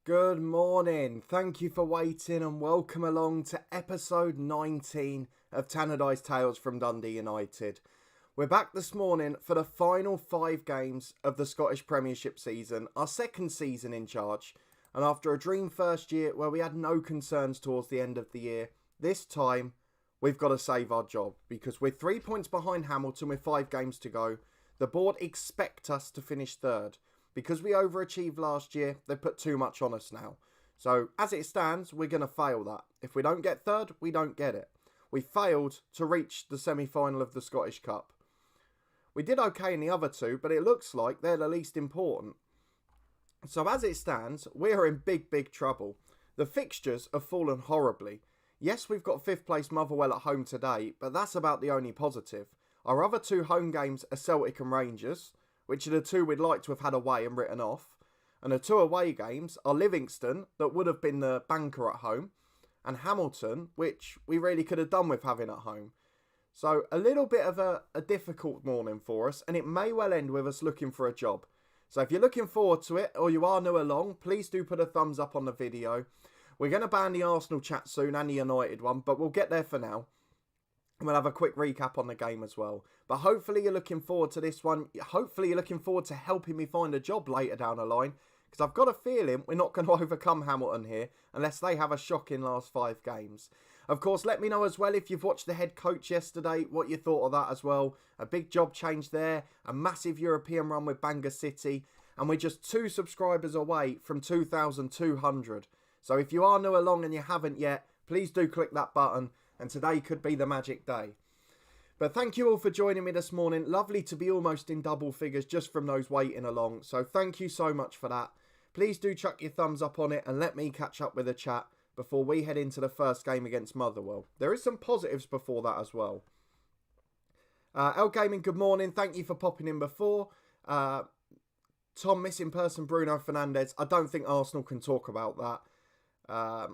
Good morning. Thank you for waiting and welcome along to episode 19 of Tannadice Tales from Dundee United. We're back this morning for the final 5 games of the Scottish Premiership season, our second season in charge. And after a dream first year where we had no concerns towards the end of the year, this time we've got to save our job because we're 3 points behind Hamilton with 5 games to go. The board expect us to finish third. Because we overachieved last year, they put too much on us now. So, as it stands, we're going to fail that. If we don't get third, we don't get it. We failed to reach the semi-final of the Scottish Cup. We did okay in the other 2, but it looks like they're the least important. So, as it stands, we're in big trouble. The fixtures have fallen horribly. Yes, we've got 5th place Motherwell at home today, but that's about the only positive. Our other 2 home games are Celtic and Rangers, which are the 2 we'd like to have had away and written off. And the 2 away games are Livingston, that would have been the banker at home, and Hamilton, which we really could have done with having at home. So a little bit of a difficult morning for us, and it may well end with us looking for a job. So if you're looking forward to it, or you are new along, please do put a thumbs up on the video. We're going to ban the Arsenal chat soon, and the United one, but we'll get there for now. We'll have a quick recap on the game as well. But hopefully you're looking forward to this one. Hopefully you're looking forward to helping me find a job later down the line. Because I've got a feeling we're not going to overcome Hamilton here unless they have a shocking last 5 games. Of course, let me know as well if you've watched the head coach yesterday, what you thought of that as well. A big job change there. A massive European run with Bangor City. And we're just 2 subscribers away from 2,200. So if you are new along and you haven't yet, please do click that button. And today could be the magic day. But thank you all for joining me this morning. Lovely to be almost in double figures just from those waiting along. So thank you so much for that. Please do chuck your thumbs up on it and let me catch up with the chat before we head into the first game against Motherwell. There is some positives before that as well. L Gaming, good morning. Thank you for popping in before. Tom, missing person Bruno Fernandes. I don't think Arsenal can talk about that.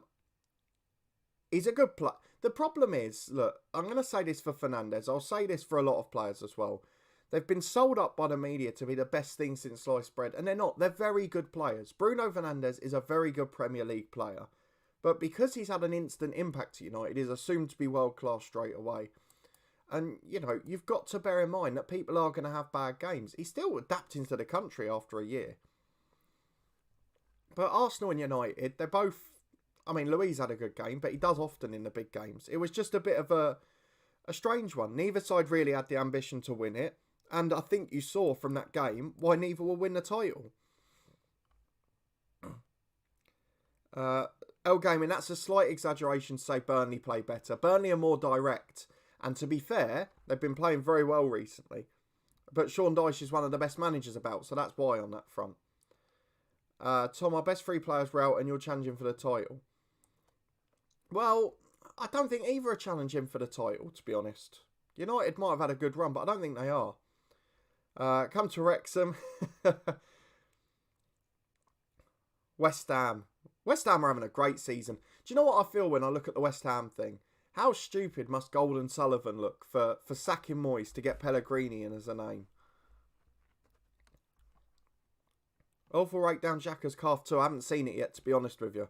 He's a good player. The problem is, look, I'm going to say this for Fernandes. I'll say this for a lot of players as well. They've been sold up by the media to be the best thing since sliced bread, and they're not. They're very good players. Bruno Fernandes is a very good Premier League player. But because he's had an instant impact to United, he's assumed to be world-class straight away. And, you know, you've got to bear in mind that people are going to have bad games. He's still adapting to the country after a year. But Arsenal and United, they're both... I mean, Luis had a good game, but he does often in the big games. It was just a bit of a strange one. Neither side really had the ambition to win it. And I think you saw from that game why neither will win the title. L Gaming, that's a slight exaggeration to say Burnley play better. Burnley are more direct. And to be fair, they've been playing very well recently. But Sean Dyche is one of the best managers about, so that's why on that front. Tom, our best 3 players were out and you're challenging for the title. Well, I don't think either are challenging for the title, to be honest. United might have had a good run, but I don't think they are. Come to Wrexham. West Ham. West Ham are having a great season. Do you know what I feel when I look at the West Ham thing? How stupid must Golden Sullivan look for sacking Moyes to get Pellegrini in as a name? Awful rate down Xhaka's calf too. I haven't seen it yet, to be honest with you.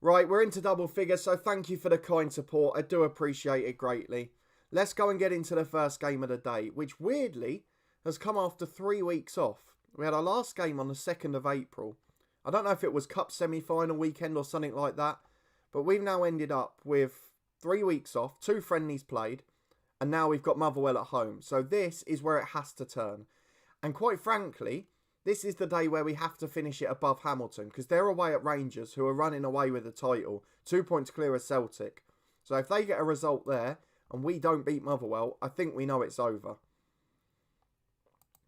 Right, we're into double figures, so thank you for the kind support. I do appreciate it greatly. Let's go and get into the first game of the day, which weirdly has come after 3 weeks off. We had our last game on the 2nd of April. I don't know if it was Cup semi-final weekend or something like that, but we've now ended up with 3 weeks off, 2 friendlies played, and now we've got Motherwell at home. So this is where it has to turn. And quite frankly, this is the day where we have to finish it above Hamilton because they're away at Rangers who are running away with the title. 2 points clear of Celtic. So if they get a result there and we don't beat Motherwell, I think we know it's over.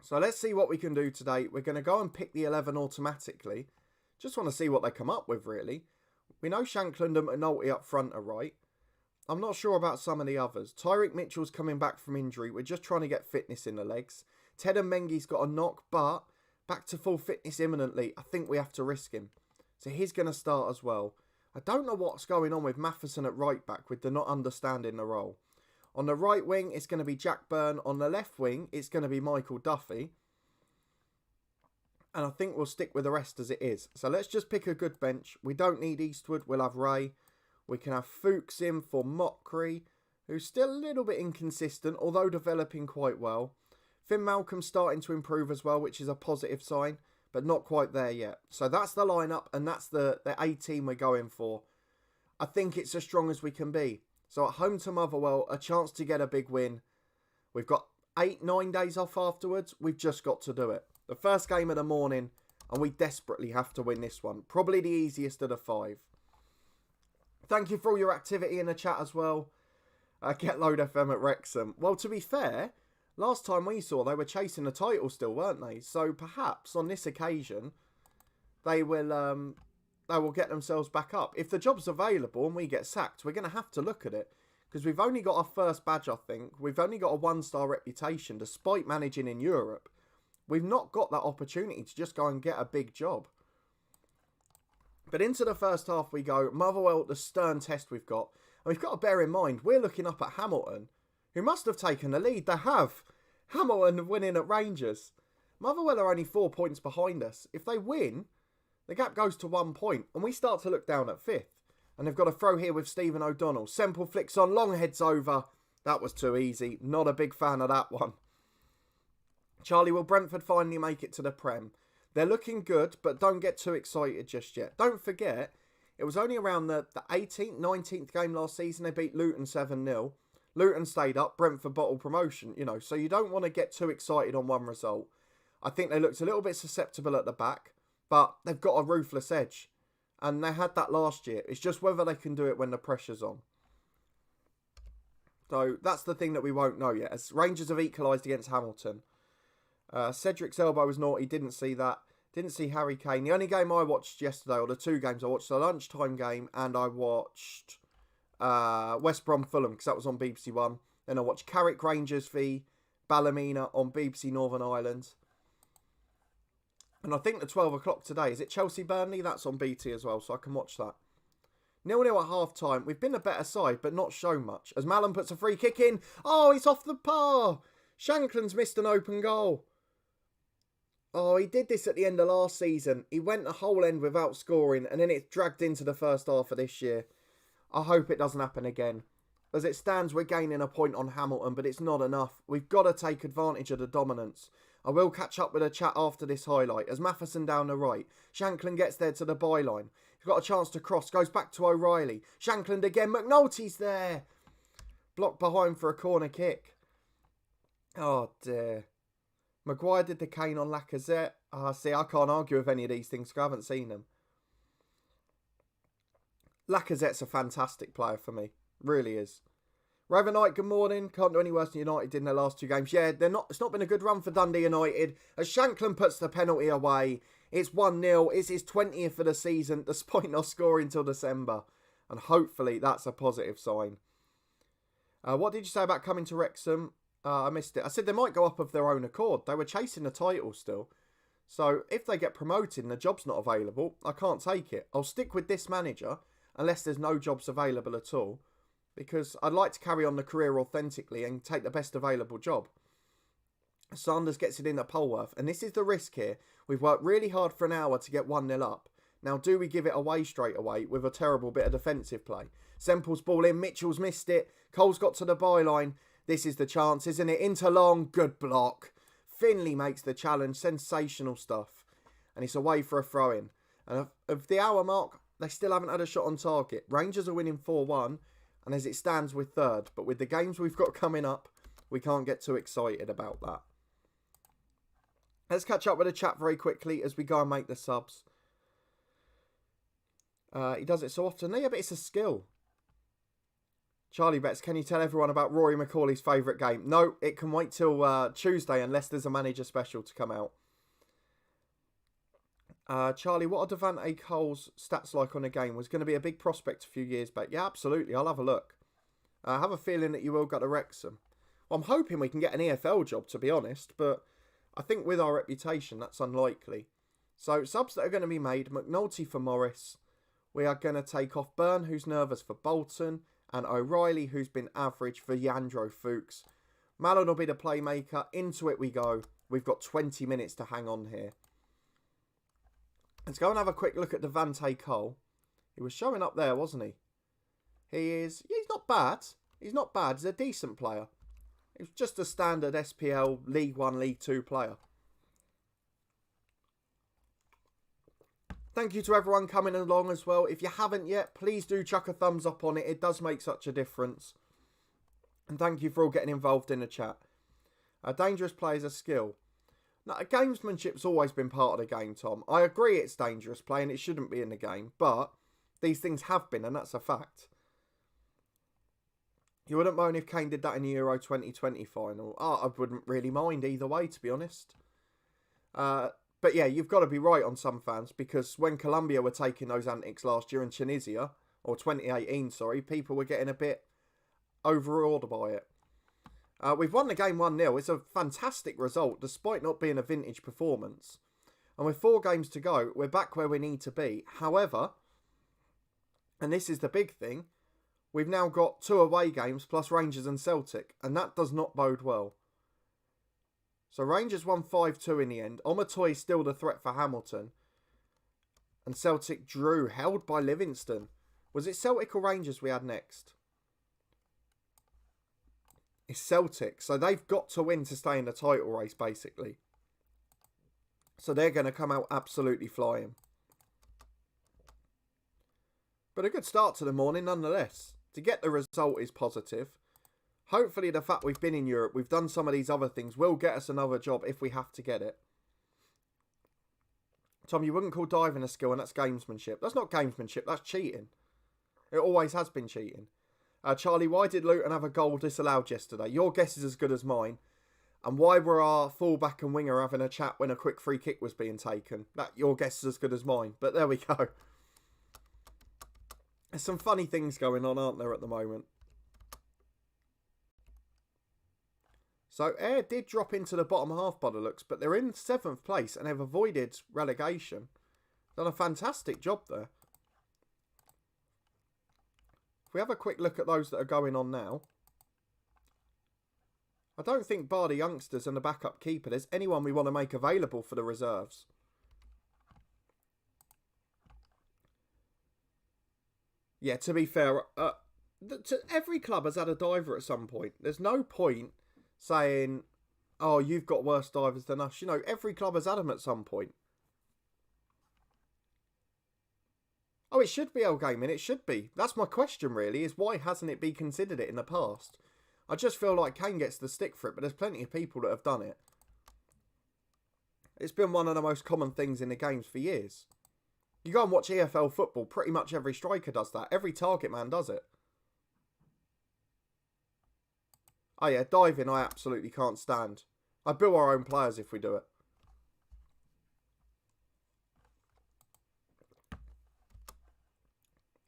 So let's see what we can do today. We're going to go and pick the 11 automatically. Just want to see what they come up with really. We know Shankland and McNulty up front are right. I'm not sure about some of the others. Tyreek Mitchell's coming back from injury. We're just trying to get fitness in the legs. Ted and Mengi's got a knock, but... back to full fitness imminently. I think we have to risk him. So he's going to start as well. I don't know what's going on with Matheson at right back with the not understanding the role. On the right wing, it's going to be Jack Byrne. On the left wing, it's going to be Michael Duffy. And I think we'll stick with the rest as it is. So let's just pick a good bench. We don't need Eastwood. We'll have Ray. We can have Fuchs in for Mockery, who's still a little bit inconsistent, although developing quite well. Finn Malcolm's starting to improve as well, which is a positive sign, but not quite there yet. So that's the lineup, and that's the A team we're going for. I think it's as strong as we can be. So at home to Motherwell, a chance to get a big win. We've got 8-9 days off afterwards. We've just got to do it. The first game of the morning, and we desperately have to win this one. Probably the easiest of the 5. Thank you for all your activity in the chat as well. Get Load FM at Wrexham. Well, to be fair, last time we saw they were chasing the title still, weren't they? So perhaps on this occasion, they will get themselves back up. If the job's available and we get sacked, we're going to have to look at it. Because we've only got our first badge, I think. We've only got a 1-star reputation, despite managing in Europe. We've not got that opportunity to just go and get a big job. But into the first half we go. Motherwell, the stern test we've got. And we've got to bear in mind, we're looking up at Hamilton, who must have taken the lead. They have. Hamilton winning at Rangers. Motherwell are only 4 points behind us. If they win, the gap goes to 1 point. And we start to look down at 5th. And they've got a throw here with Stephen O'Donnell. Semple flicks on, long heads over. That was too easy. Not a big fan of that one. Charlie, will Brentford finally make it to the Prem? They're looking good, but don't get too excited just yet. Don't forget, it was only around the 18th, 19th game last season they beat Luton 7-0. Luton stayed up, Brentford bottled promotion, so you don't want to get too excited on one result. I think they looked a little bit susceptible at the back, but they've got a ruthless edge. And they had that last year. It's just whether they can do it when the pressure's on. So that's the thing that we won't know yet. As Rangers have equalised against Hamilton. Cedric's elbow was naughty, didn't see that. Didn't see Harry Kane. The only game I watched yesterday, or the 2 games I watched, the lunchtime game, and I watched West Brom Fulham, because that was on BBC One. Then I watched Carrick Rangers v Ballymena on BBC Northern Ireland. And I think the 12 o'clock today, is it Chelsea Burnley? That's on BT as well, so I can watch that. 0-0 at half time. We've been a better side, but not shown much. As Mallon puts a free kick in. Oh, it's off the bar. Shankland's missed an open goal. Oh, he did this at the end of last season. He went the whole end without scoring, and then it's dragged into the first half of this year. I hope it doesn't happen again. As it stands, we're gaining a point on Hamilton, but it's not enough. We've got to take advantage of the dominance. I will catch up with a chat after this highlight. As Matheson down the right. Shankland gets there to the byline. He's got a chance to cross. Goes back to O'Reilly. Shankland again. McNulty's there. Blocked behind for a corner kick. Oh dear. Maguire did the cane on Lacazette. See, I can't argue with any of these things because I haven't seen them. Lacazette's a fantastic player for me. Really is. Raven Knight, good morning. Can't do any worse than United did in their last 2 games. Yeah, it's not been a good run for Dundee United. As Shankland puts the penalty away, it's 1-0. It's his 20th of the season, despite not scoring until December. And hopefully that's a positive sign. What did you say about coming to Wrexham? I missed it. I said they might go up of their own accord. They were chasing the title still. So if they get promoted and the job's not available, I can't take it. I'll stick with this manager unless there's no jobs available at all. Because I'd like to carry on the career authentically and take the best available job. Sanders gets it in at Polworth. And this is the risk here. We've worked really hard for an hour to get 1-0 up. Now, do we give it away straight away with a terrible bit of defensive play? Semple's ball in. Mitchell's missed it. Cole's got to the byline. This is the chance, isn't it? Into long. Good block. Finley makes the challenge. Sensational stuff. And it's away for a throw-in. And of the hour mark, they still haven't had a shot on target. Rangers are winning 4-1. And as it stands, we're third. But with the games we've got coming up, we can't get too excited about that. Let's catch up with the chat very quickly as we go and make the subs. He does it so often. Yeah, but it's a skill. Charlie Betts, can you tell everyone about Rory McCauley's favourite game? No, it can wait till Tuesday unless there's a manager special to come out. Charlie, what are Devante Cole's stats like on a game? Was going to be a big prospect a few years back. Yeah, absolutely. I'll have a look. I have a feeling that you will go to Wrexham. Well, I'm hoping we can get an EFL job, to be honest. But I think with our reputation, that's unlikely. So, subs that are going to be made. McNulty for Morris. We are going to take off Byrne, who's nervous, for Bolton. And O'Reilly, who's been average, for Yandro Fuchs. Mallon will be the playmaker. Into it we go. We've got 20 minutes to hang on here. Let's go and have a quick look at Devante Cole. He was showing up there, wasn't he? He's not bad. He's not bad. He's a decent player. He's just a standard SPL League 1, League 2 player. Thank you to everyone coming along as well. If you haven't yet, please do chuck a thumbs up on it. It does make such a difference. And thank you for all getting involved in the chat. A dangerous play is a skill. Now, gamesmanship's always been part of the game, Tom. I agree it's dangerous play and it shouldn't be in the game, but these things have been, and that's a fact. You wouldn't mind if Kane did that in the Euro 2020 final? I wouldn't really mind either way, to be honest. But yeah, you've got to be right on some fans, because when Colombia were taking those antics last year in Tunisia, or 2018, sorry, people were getting a bit overawed by it. We've won the game 1-0. It's a fantastic result, despite not being a vintage performance. And with 4 games to go, we're back where we need to be. However, and this is the big thing, we've now got 2 away games plus Rangers and Celtic, and that does not bode well. So Rangers won 5-2 in the end. Omatoy is still the threat for Hamilton. And Celtic drew, held by Livingston. Was it Celtic or Rangers we had next? It's Celtic. So they've got to win to stay in the title race, basically. So they're going to come out absolutely flying. But a good start to the morning nonetheless. To get the result is positive. Hopefully the fact we've been in Europe, we've done some of these other things, will get us another job if we have to get it. Tom, you wouldn't call diving a skill, and that's gamesmanship. That's not gamesmanship, that's cheating. It always has been cheating. Charlie, why did Luton have a goal disallowed yesterday? Your guess is as good as mine. And why were our fullback and winger having a chat when a quick free kick was being taken? Your guess is as good as mine. But there we go. There's some funny things going on, aren't there, at the moment? So Ayr did drop into the bottom half by the looks, but they're in 7th place and they've avoided relegation. Done a fantastic job there. If we have a quick look at those that are going on now. I don't think bar the youngsters and the backup keeper, there's anyone we want to make available for the reserves. Yeah, to be fair, every club has had a diver at some point. There's no point saying, oh, you've got worse divers than us. You know, every club has had them at some point. Oh, it should be L Gaming. It should be. That's my question, really, is why hasn't it been considered it in the past? I just feel like Kane gets the stick for it, but there's plenty of people that have done it. It's been one of the most common things in the games for years. You go and watch EFL football, pretty much every striker does that. Every target man does it. Oh yeah, diving I absolutely can't stand. I bill our own players if we do it.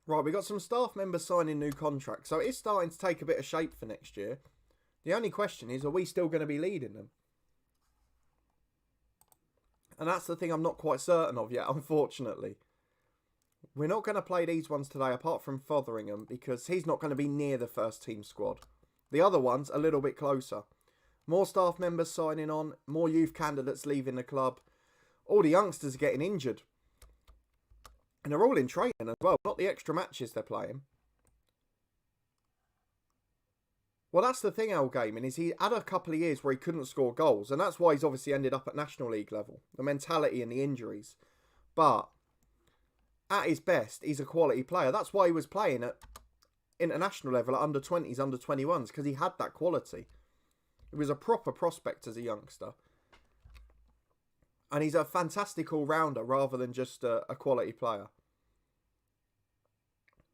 Right, we got some staff members signing new contracts, so it's starting to take a bit of shape for next year. The only question is, are we still going to be leading them? And that's the thing I'm not quite certain of yet, unfortunately. We're not going to play these ones today, apart from Fotheringham, because he's not going to be near the first team squad. The other one's a little bit closer. More staff members signing on, more youth candidates leaving the club. All the youngsters are getting injured. And they're all in training as well, not the extra matches they're playing. Well, that's the thing, Al Gaming, is he had a couple of years where he couldn't score goals. And that's why he's obviously ended up at National League level. The mentality and the injuries. But at his best, he's a quality player. That's why he was playing at international level at under-20s, under-21s, because he had that quality. He was a proper prospect as a youngster. And he's a fantastic all-rounder rather than just a quality player.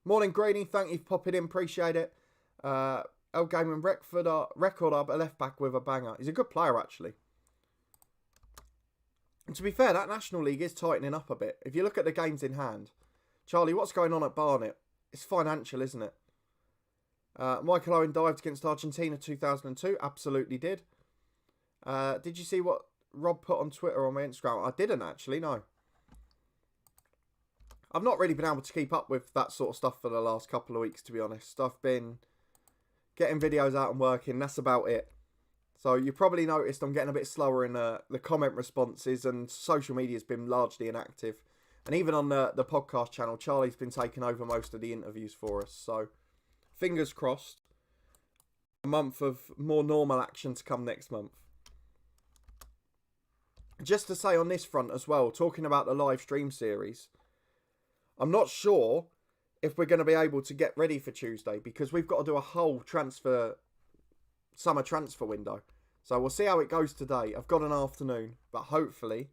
Morning, Greeny. Thank you for popping in. Appreciate it. El Gaming record up a left-back with a banger. He's a good player, actually. And to be fair, that National League is tightening up a bit. If you look at the games in hand. Charlie, what's going on at Barnet? It's financial, isn't it? Michael Owen dived against Argentina 2002. Absolutely did. Did you see what Rob put on Twitter or my Instagram? I didn't actually, no. I've not really been able to keep up with that sort of stuff for the last couple of weeks, to be honest. I've been getting videos out and working, that's about it. So you probably noticed I'm getting a bit slower in the comment responses, and social media's been largely inactive. And even on the podcast channel, Charlie's been taking over most of the interviews for us. So, fingers crossed. A month of more normal action to come next month. Just to say on this front as well, talking about the live stream series, I'm not sure if we're going to be able to get ready for Tuesday because we've got to do a whole summer transfer window. So we'll see how it goes today. I've got an afternoon, but hopefully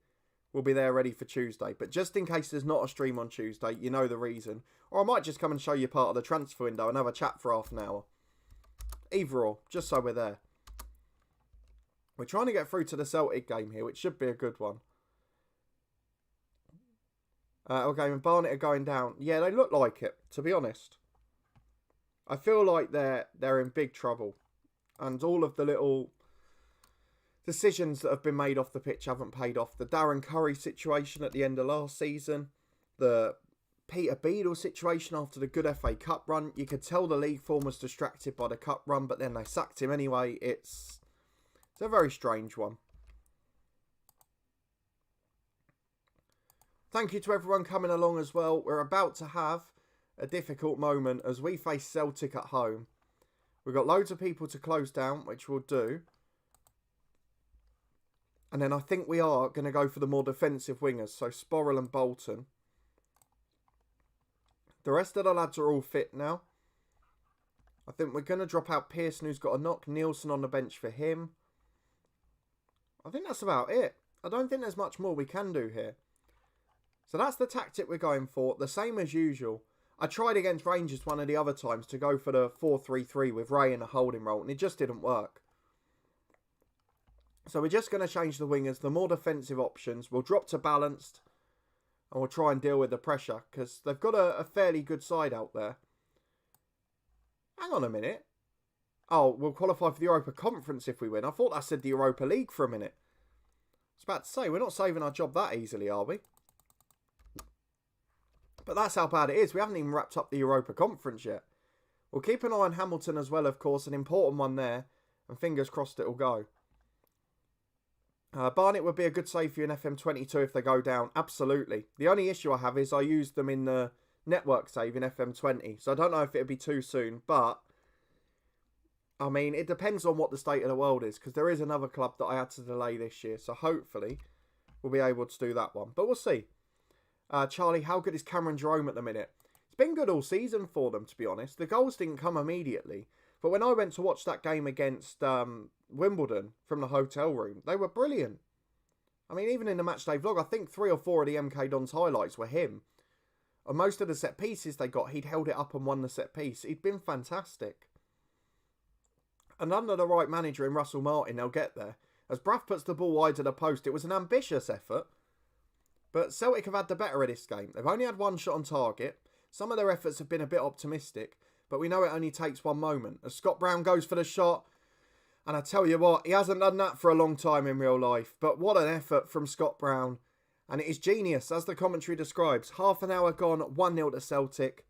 we'll be there ready for Tuesday. But just in case there's not a stream on Tuesday, you know the reason. Or I might just come and show you part of the transfer window and have a chat for half an hour. Either or, just so we're there. We're trying to get through to the Celtic game here, which should be a good one. Okay, and Barnet are going down. Yeah, they look like it, to be honest. I feel like they're in big trouble. And all of the little decisions that have been made off the pitch haven't paid off. The Darren Curry situation at the end of last season. The Peter Beadle situation after the good FA Cup run. You could tell the league form was distracted by the cup run, but then they sacked him anyway. It's a very strange one. Thank you to everyone coming along as well. We're about to have a difficult moment as we face Celtic at home. We've got loads of people to close down, which we'll do. And then I think we are going to go for the more defensive wingers. So Sporrell and Bolton. The rest of the lads are all fit now. I think we're going to drop out Pearson, who's got a knock. Nielsen on the bench for him. I think that's about it. I don't think there's much more we can do here. So that's the tactic we're going for. The same as usual. I tried against Rangers one of the other times to go for the 4-3-3 with Ray in a holding role. And it just didn't work. So we're just going to change the wingers. The more defensive options. We'll drop to balanced. And we'll try and deal with the pressure. Because they've got a fairly good side out there. Hang on a minute. Oh, we'll qualify for the Europa Conference if we win. I thought that said the Europa League for a minute. I was about to say, we're not saving our job that easily, are we? But that's how bad it is. We haven't even wrapped up the Europa Conference yet. We'll keep an eye on Hamilton as well, of course. An important one there. And fingers crossed it'll go. Barnet would be a good save for you in FM22 if they go down. Absolutely. The only issue I have is I used them in the network save in FM20. So I don't know if it'll be too soon. But, I mean, it depends on what the state of the world is. Because there is another club that I had to delay this year. So hopefully we'll be able to do that one. But we'll see. Charlie, how good is Cameron Jerome at the minute? It's been good all season for them, to be honest. The goals didn't come immediately. But when I went to watch that game against Wimbledon from the hotel room, they were brilliant. I mean, even in the matchday vlog, I think 3 or 4 of the MK Dons highlights were him. And most of the set pieces they got, he'd held it up and won the set piece. He'd been fantastic. And under the right manager in Russell Martin, they'll get there. As Braff puts the ball wide of the post, it was an ambitious effort. But Celtic have had the better of this game. They've only had one shot on target. Some of their efforts have been a bit optimistic. But we know it only takes one moment. As Scott Brown goes for the shot. And I tell you what, he hasn't done that for a long time in real life. But what an effort from Scott Brown. And it is genius, as the commentary describes. Half an hour gone, 1-0 to Celtic.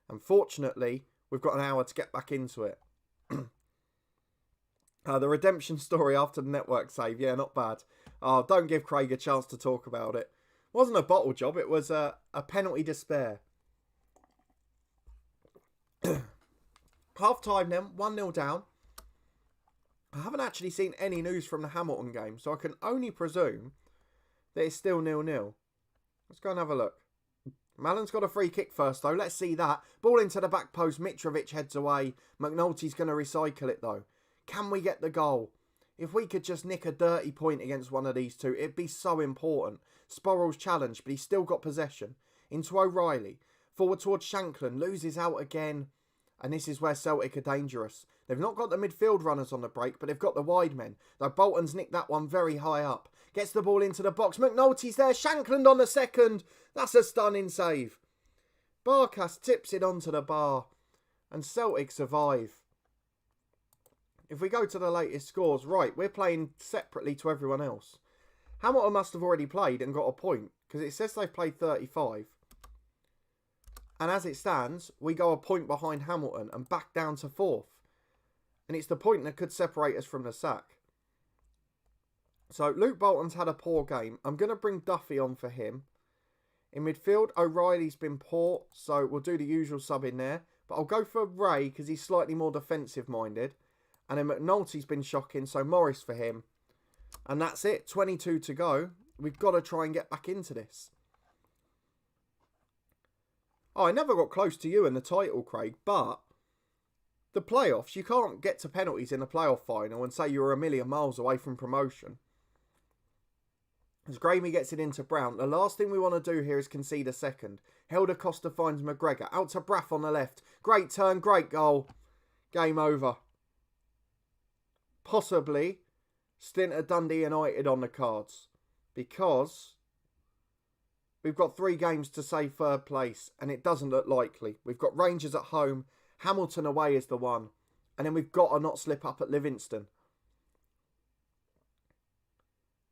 Unfortunately, we've got an hour to get back into it. The redemption story after the network save. Yeah, not bad. Oh, don't give Craig a chance to talk about it. It wasn't a bottle job, it was a penalty to spare. Half time then, 1-0 down. I haven't actually seen any news from the Hamilton game, so I can only presume that it's still 0-0. Let's go and have a look. Mallon's got a free kick first though, let's see that. Ball into the back post, Mitrovic heads away. McNulty's going to recycle it though. Can we get the goal? If we could just nick a dirty point against one of these two, it'd be so important. Sporrell's challenged, but he's still got possession. Into O'Reilly. Forward towards Shanklin. Loses out again. And this is where Celtic are dangerous. They've not got the midfield runners on the break, but they've got the wide men. Though Bolton's nicked that one very high up. Gets the ball into the box. McNulty's there. Shanklin on the second. That's a stunning save. Barkas tips it onto the bar. And Celtic survive. If we go to the latest scores, right, we're playing separately to everyone else. Hamilton must have already played and got a point, because it says they've played 35. And as it stands, we go a point behind Hamilton and back down to 4th. And it's the point that could separate us from the sack. So Luke Bolton's had a poor game. I'm going to bring Duffy on for him. In midfield, O'Reilly's been poor, so we'll do the usual sub in there. But I'll go for Ray because he's slightly more defensive-minded. And then McNulty's been shocking, so Morris for him. And that's it, 22 to go. We've got to try and get back into this. Oh, I never got close to you in the title, Craig, but the playoffs, you can't get to penalties in a playoff final and say you're a million miles away from promotion. As Gramey gets it into Brown, the last thing we want to do here is concede a second. Helder Costa finds McGregor. Out to Braff on the left. Great turn, great goal. Game over. Possibly stint at Dundee United on the cards. Because we've got 3 games to save third place and it doesn't look likely. We've got Rangers at home. Hamilton away is the one. And then we've got to not slip up at Livingston.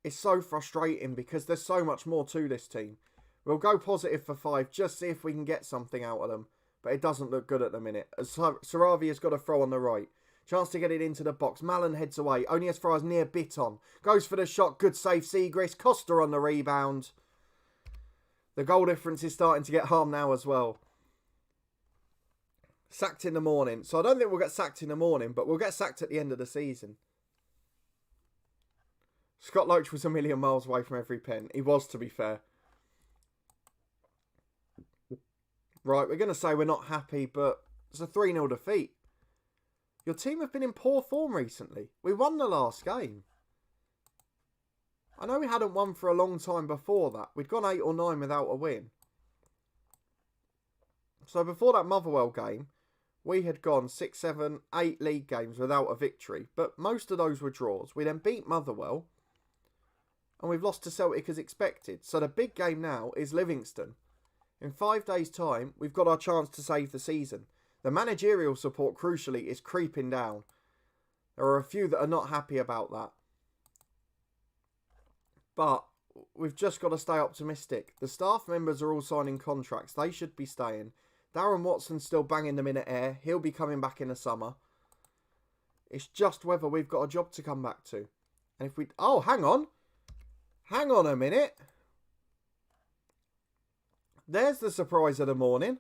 It's so frustrating because there's so much more to this team. We'll go positive for 5, just see if we can get something out of them. But it doesn't look good at the minute. As Saravia's got a throw on the right. Chance to get it into the box. Mallon heads away. Only as far as near Bitton. Goes for the shot. Good save, Segrist. Costa on the rebound. The goal difference is starting to get harmed now as well. Sacked in the morning. So I don't think we'll get sacked in the morning, but we'll get sacked at the end of the season. Scott Loach was a million miles away from every pen. He was, to be fair. Right, we're going to say we're not happy, but it's a 3-0 defeat. Your team have been in poor form recently. We won the last game. I know we hadn't won for a long time before that. We'd gone 8 or 9 without a win. So before that Motherwell game, we had gone 6, 7, 8 league games without a victory. But most of those were draws. We then beat Motherwell. And we've lost to Celtic as expected. So the big game now is Livingston. In 5 days' time, we've got our chance to save the season. The managerial support, crucially, is creeping down. There are a few that are not happy about that. But we've just got to stay optimistic. The staff members are all signing contracts. They should be staying. Darren Watson's still banging them in the air. He'll be coming back in the summer. It's just whether we've got a job to come back to. And if we... Oh, hang on. Hang on a minute. There's the surprise of the morning.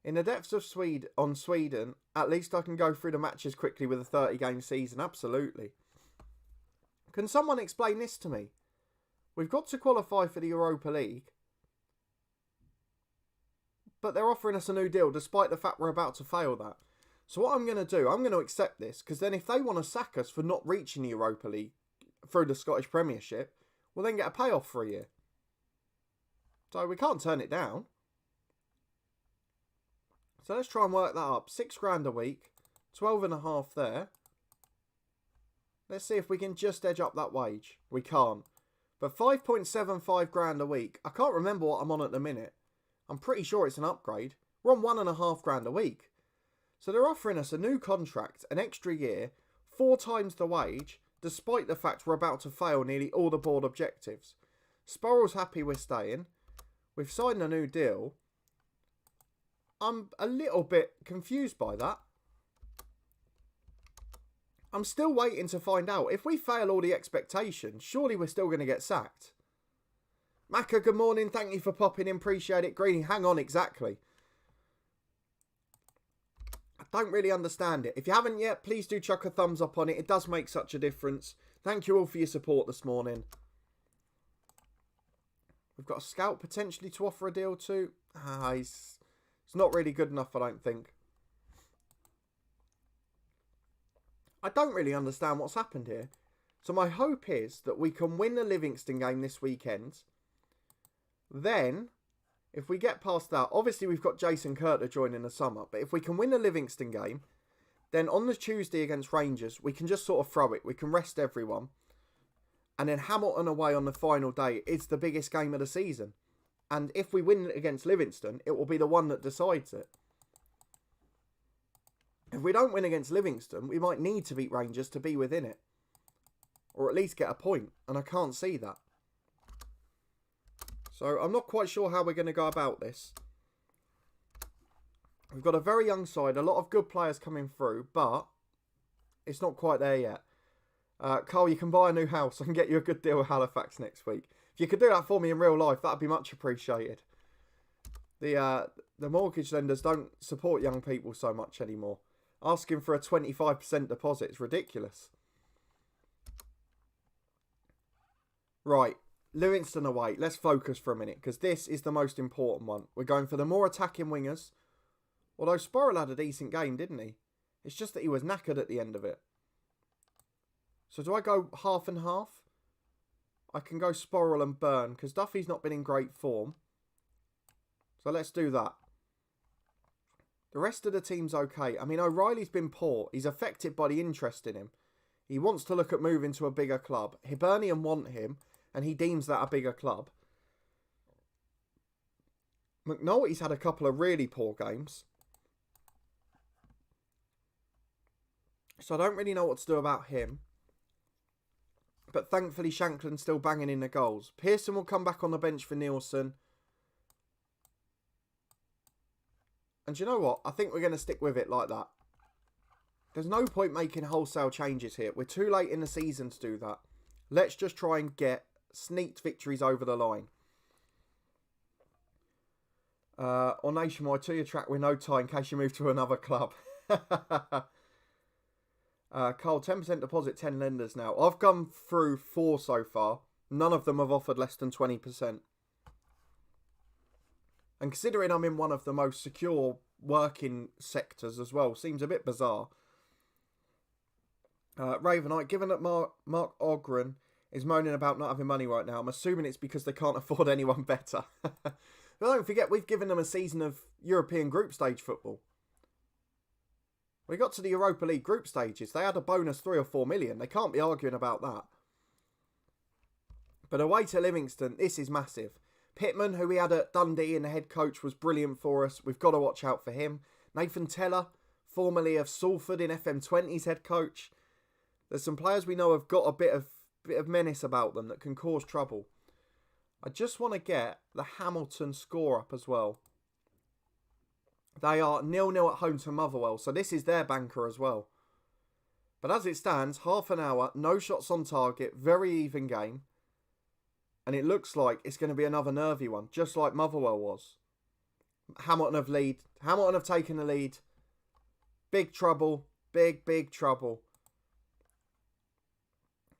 In the depths of Sweden, at least I can go through the matches quickly with a 30-game season. Absolutely. Can someone explain this to me? We've got to qualify for the Europa League. But they're offering us a new deal despite the fact we're about to fail that. So what I'm going to do, I'm going to accept this. Because then if they want to sack us for not reaching the Europa League through the Scottish Premiership, we'll then get a payoff for a year. So we can't turn it down. So let's try and work that up. £6,000 a week. 12.5 there. Let's see if we can just edge up that wage. We can't. But 5.75 grand a week. I can't remember what I'm on at the minute. I'm pretty sure it's an upgrade. We're on 1.5 grand a week. So they're offering us a new contract, an extra year, 4 times the wage, despite the fact we're about to fail nearly all the board objectives. Sporrell's happy we're staying. We've signed a new deal. I'm a little bit confused by that. I'm still waiting to find out. If we fail all the expectations, surely we're still going to get sacked. Macca, good morning. Thank you for popping in. Appreciate it. Greeny, hang on, exactly. I don't really understand it. If you haven't yet, please do chuck a thumbs up on it. It does make such a difference. Thank you all for your support this morning. We've got a scout potentially to offer a deal to. It's not really good enough, I don't think. I don't really understand what's happened here. So my hope is that we can win the Livingston game this weekend. Then, if we get past that, obviously we've got Jason Kurt to join in the summer. But if we can win the Livingston game, then on the Tuesday against Rangers, we can just sort of throw it. We can rest everyone. And then Hamilton away on the final day is the biggest game of the season. And if we win against Livingston, it will be the one that decides it. If we don't win against Livingston, we might need to beat Rangers to be within it. Or at least get a point. And I can't see that. So I'm not quite sure how we're going to go about this. We've got a very young side. A lot of good players coming through. But it's not quite there yet. Carl, you can buy a new house. I can get you a good deal with Halifax next week. If you could do that for me in real life, that'd be much appreciated. The mortgage lenders don't support young people so much anymore. Asking for a 25% deposit is ridiculous. Right, Livingston away. Let's focus for a minute, because this is the most important one. We're going for the more attacking wingers. Although Sporrell had a decent game, didn't he? It's just that he was knackered at the end of it. So do I go half and half? I can go Sporrell and Byrne, because Duffy's not been in great form. So let's do that. The rest of the team's okay. I mean, O'Reilly's been poor. He's affected by the interest in him. He wants to look at moving to a bigger club. Hibernian want him, and he deems that a bigger club. McNulty's had a couple of really poor games. So I don't really know what to do about him. But thankfully Shankland's still banging in the goals. Pearson will come back on the bench for Nielsen. And you know what? I think we're going to stick with it like that. There's no point making wholesale changes here. We're too late in the season to do that. Let's just try and get sneaked victories over the line. Or Nationwide, 2-year track with no tie in case you move to another club. Carl, 10% deposit, 10 lenders now. I've gone through 4 so far. None of them have offered less than 20%. And considering I'm in one of the most secure working sectors as well, seems a bit bizarre. Ravenite, given that Mark Ogren is moaning about not having money right now, I'm assuming it's because they can't afford anyone better. But don't forget, we've given them a season of European group stage football. We got to the Europa League group stages. They had a bonus 3 or 4 million. They can't be arguing about that. But away to Livingston, this is massive. Pittman, who we had at Dundee and the head coach, was brilliant for us. We've got to watch out for him. Nathan Teller, formerly of Salford in FM20's head coach. There's some players we know have got a bit of menace about them that can cause trouble. I just want to get the Hamilton score up as well. They are 0-0 at home to Motherwell, so this is their banker as well. But as it stands, half an hour, no shots on target, very even game. And it looks like it's going to be another nervy one, just like Motherwell was. Hamilton have taken the lead. Big trouble. Big trouble.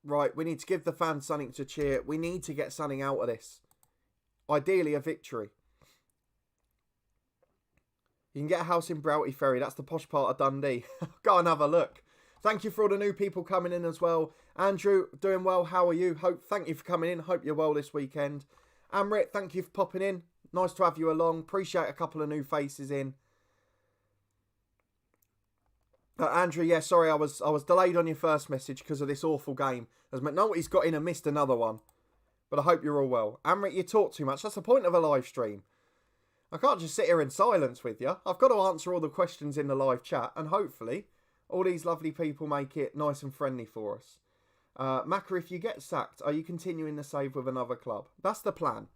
Right, we need to give the fans something to cheer. We need to get something out of this. Ideally, a victory. You can get a house in Broughty Ferry. That's the posh part of Dundee. Go and have a look. Thank you for all the new people coming in as well. Andrew, doing well. How are you? Thank you for coming in. Hope you're well this weekend. Amrit, thank you for popping in. Nice to have you along. Appreciate a couple of new faces in. Andrew, yeah, sorry, I was delayed on your first message because of this awful game. As McNulty's got in and missed another one. But I hope you're all well. Amrit, you talk too much. That's the point of a live stream. I can't just sit here in silence with you. I've got to answer all the questions in the live chat. And hopefully, all these lovely people make it nice and friendly for us. Macca, if you get sacked, are you continuing the save with another club? That's the plan.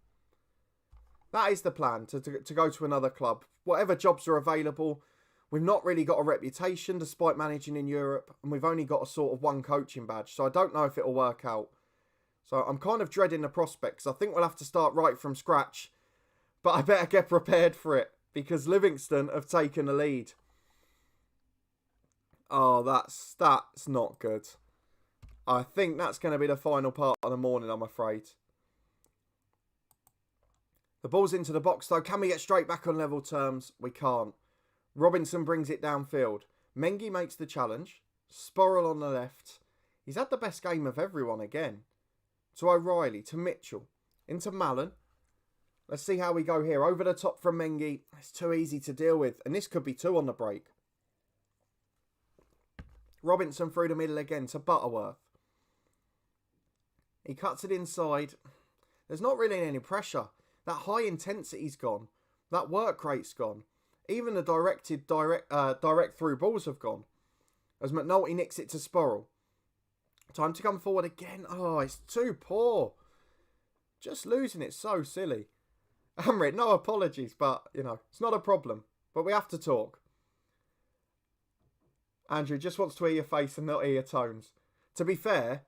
That is the plan, to go to another club. Whatever jobs are available. We've not really got a reputation despite managing in Europe. And we've only got a sort of one coaching badge. So I don't know if it'll work out. So I'm kind of dreading the prospects. I think we'll have to start right from scratch. But I better get prepared for it. Because Livingston have taken the lead. Oh, that's not good. I think that's going to be the final part of the morning, I'm afraid. The ball's into the box, though. Can we get straight back on level terms? We can't. Robinson brings it downfield. Mengi makes the challenge. Sporrell on the left. He's had the best game of everyone again. To O'Reilly, to Mitchell. Into Mallon. Let's see how we go here. Over the top from Mengi. It's too easy to deal with. And this could be 2 on the break. Robinson through the middle again to Butterworth. He cuts it inside. There's not really any pressure. That high intensity's gone. That work rate's gone. Even the direct through balls have gone. As McNulty nicks it to Sporrell. Time to come forward again. Oh, it's too poor. Just losing it so silly. Amrit, no apologies, but, you know, it's not a problem. But we have to talk. Andrew just wants to hear your face and not hear your tones. To be fair,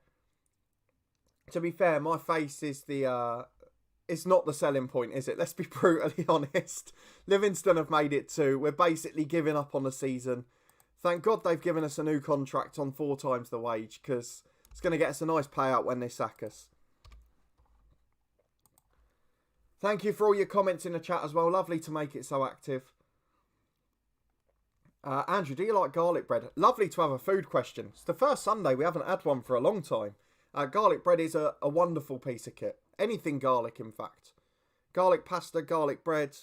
To be fair, my face is it's not the selling point, is it? Let's be brutally honest. Livingston have made it 2. We're basically giving up on the season. Thank God they've given us a new contract on 4 times the wage, because it's going to get us a nice payout when they sack us. Thank you for all your comments in the chat as well. Lovely to make it so active. Andrew, do you like garlic bread? Lovely to have a food question. It's the first Sunday we haven't had one for a long time. Garlic bread is a wonderful piece of kit. Anything garlic, in fact. Garlic pasta, garlic bread,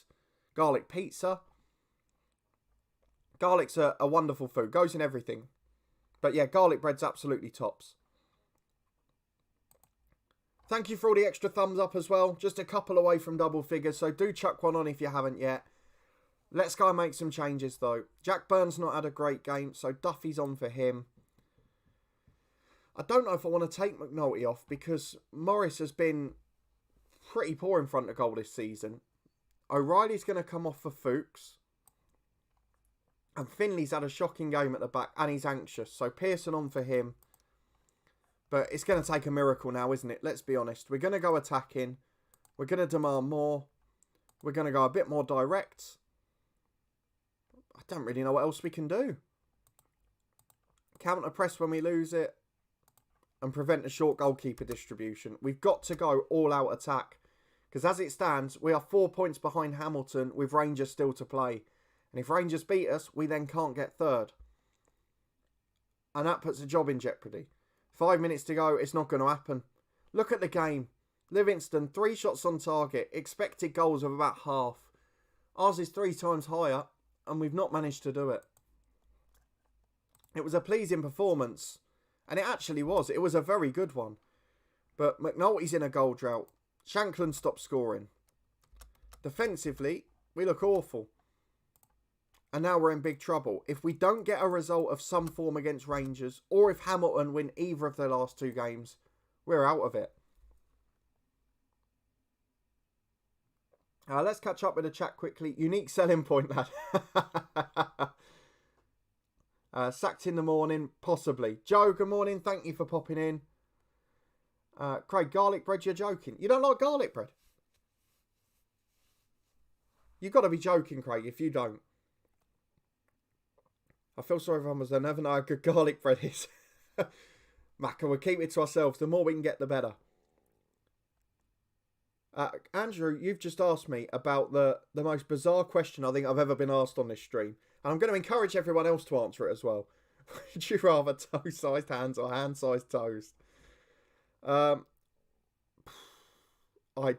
garlic pizza. Garlic's a wonderful food. Goes in everything. But yeah, garlic bread's absolutely tops. Thank you for all the extra thumbs up as well. Just a couple away from double figures, so do chuck one on if you haven't yet. Let's go and make some changes though. Jack Byrne's not had a great game, so Duffy's on for him. I don't know if I want to take McNulty off because Morris has been pretty poor in front of goal this season. O'Reilly's going to come off for Fuchs. And Finley's had a shocking game at the back and he's anxious. So Pearson on for him. But it's going to take a miracle now, isn't it? Let's be honest. We're going to go attacking. We're going to demand more. We're going to go a bit more direct. I don't really know what else we can do. Counter press when we lose it. And prevent a short goalkeeper distribution. We've got to go all out attack. Because as it stands, we are 4 points behind Hamilton with Rangers still to play. And if Rangers beat us, we then can't get third. And that puts the job in jeopardy. 5 minutes to go, it's not going to happen. Look at the game. Livingston, 3 shots on target. Expected goals of about half. Ours is 3 times higher. And we've not managed to do it. It was a pleasing performance. And it actually was. It was a very good one. But McNulty's in a goal drought. Shankland stopped scoring. Defensively, we look awful. And now we're in big trouble. If we don't get a result of some form against Rangers, or if Hamilton win either of their last 2 games, we're out of it. Let's catch up with the chat quickly. Unique selling point, lad. Sacked in the morning, possibly. Joe, good morning. Thank you for popping in. Craig, garlic bread, you're joking. You don't like garlic bread? You've got to be joking, Craig, if you don't. I feel sorry for others. I never know how good garlic bread is. Macca, we'll keep it to ourselves. The more we can get, the better. Andrew, you've just asked me about the most bizarre question I think I've ever been asked on this stream. And I'm going to encourage everyone else to answer it as well. Would you rather toe-sized hands or hand-sized toes? I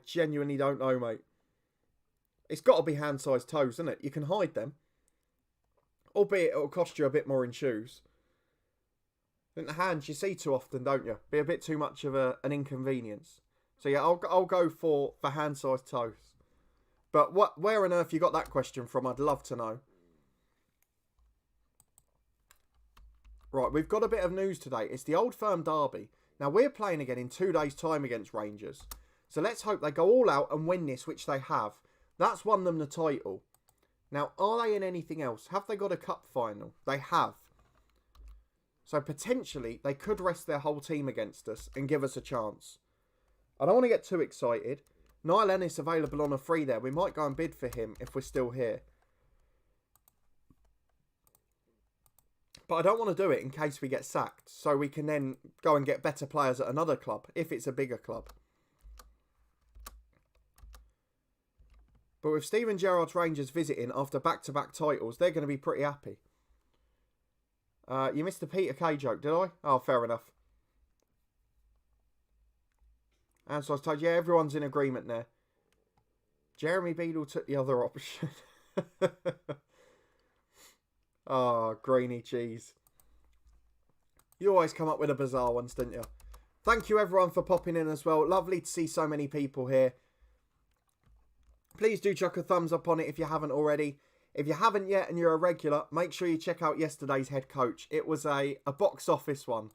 genuinely don't know, mate. It's got to be hand-sized toes, isn't it? You can hide them. Albeit it'll cost you a bit more in shoes. I think the hands you see too often, don't you? Be a bit too much of an inconvenience. So yeah, I'll go for hand-sized toes. But where on earth you got that question from? I'd love to know. Right, we've got a bit of news today. It's the Old Firm derby. Now, we're playing again in 2 days' time against Rangers. So let's hope they go all out and win this, which they have. That's won them the title. Now, are they in anything else? Have they got a cup final? They have. So potentially, they could rest their whole team against us and give us a chance. I don't want to get too excited. Niall Ennis available on a free there. We might go and bid for him if we're still here. But I don't want to do it in case we get sacked. So we can then go and get better players at another club. If it's a bigger club. But with Steven Gerrard's Rangers visiting after back-to-back titles, they're going to be pretty happy. You missed the Peter Kay joke, did I? Oh, fair enough. And so I was told, yeah, everyone's in agreement there. Jeremy Beadle took the other option. Oh, greeny cheese. You always come up with the bizarre ones, don't you? Thank you everyone for popping in as well. Lovely to see so many people here. Please do chuck a thumbs up on it if you haven't already. If you haven't yet and you're a regular, make sure you check out yesterday's head coach. It was a box office one.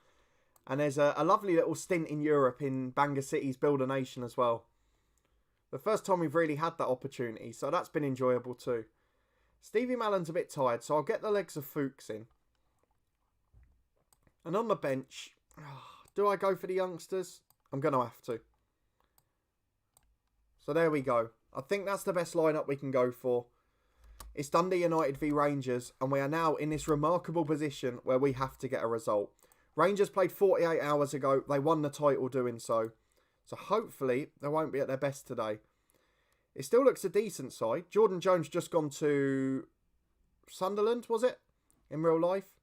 And there's a lovely little stint in Europe in Bangor City's Build a Nation as well. The first time we've really had that opportunity, so that's been enjoyable too. Stevie Mallon's a bit tired, so I'll get the legs of Fuchs in. And on the bench, do I go for the youngsters? I'm going to have to. So there we go. I think that's the best lineup we can go for. It's Dundee United v Rangers, and we are now in this remarkable position where we have to get a result. Rangers played 48 hours ago. They won the title doing so. So hopefully they won't be at their best today. It still looks a decent side. Jordan Jones just gone to Sunderland, was it? In real life.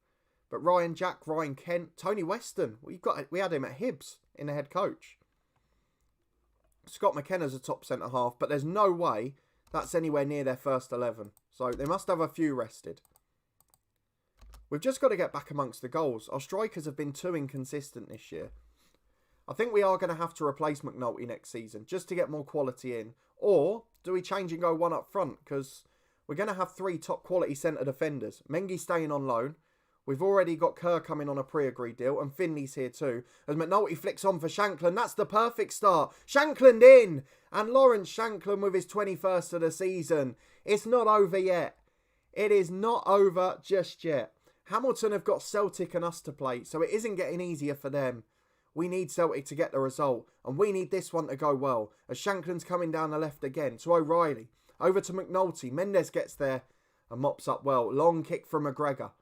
But Ryan Jack, Ryan Kent, Tony Weston. We had him at Hibs in the head coach. Scott McKenna's a top centre-half, but there's no way that's anywhere near their first 11. So they must have a few rested. We've just got to get back amongst the goals. Our strikers have been too inconsistent this year. I think we are going to have to replace McNulty next season just to get more quality in. Or do we change and go one up front? Because we're going to have 3 top quality centre defenders. Mengi staying on loan. We've already got Kerr coming on a pre-agreed deal. And Finley's here too. As McNulty flicks on for Shankland. That's the perfect start. Shankland in. And Lawrence Shankland with his 21st of the season. It's not over yet. It is not over just yet. Hamilton have got Celtic and us to play. So it isn't getting easier for them. We need Celtic to get the result. And we need this one to go well. As Shankland's coming down the left again to O'Reilly. Over to McNulty. Mendes gets there and mops up well. Long kick from McGregor.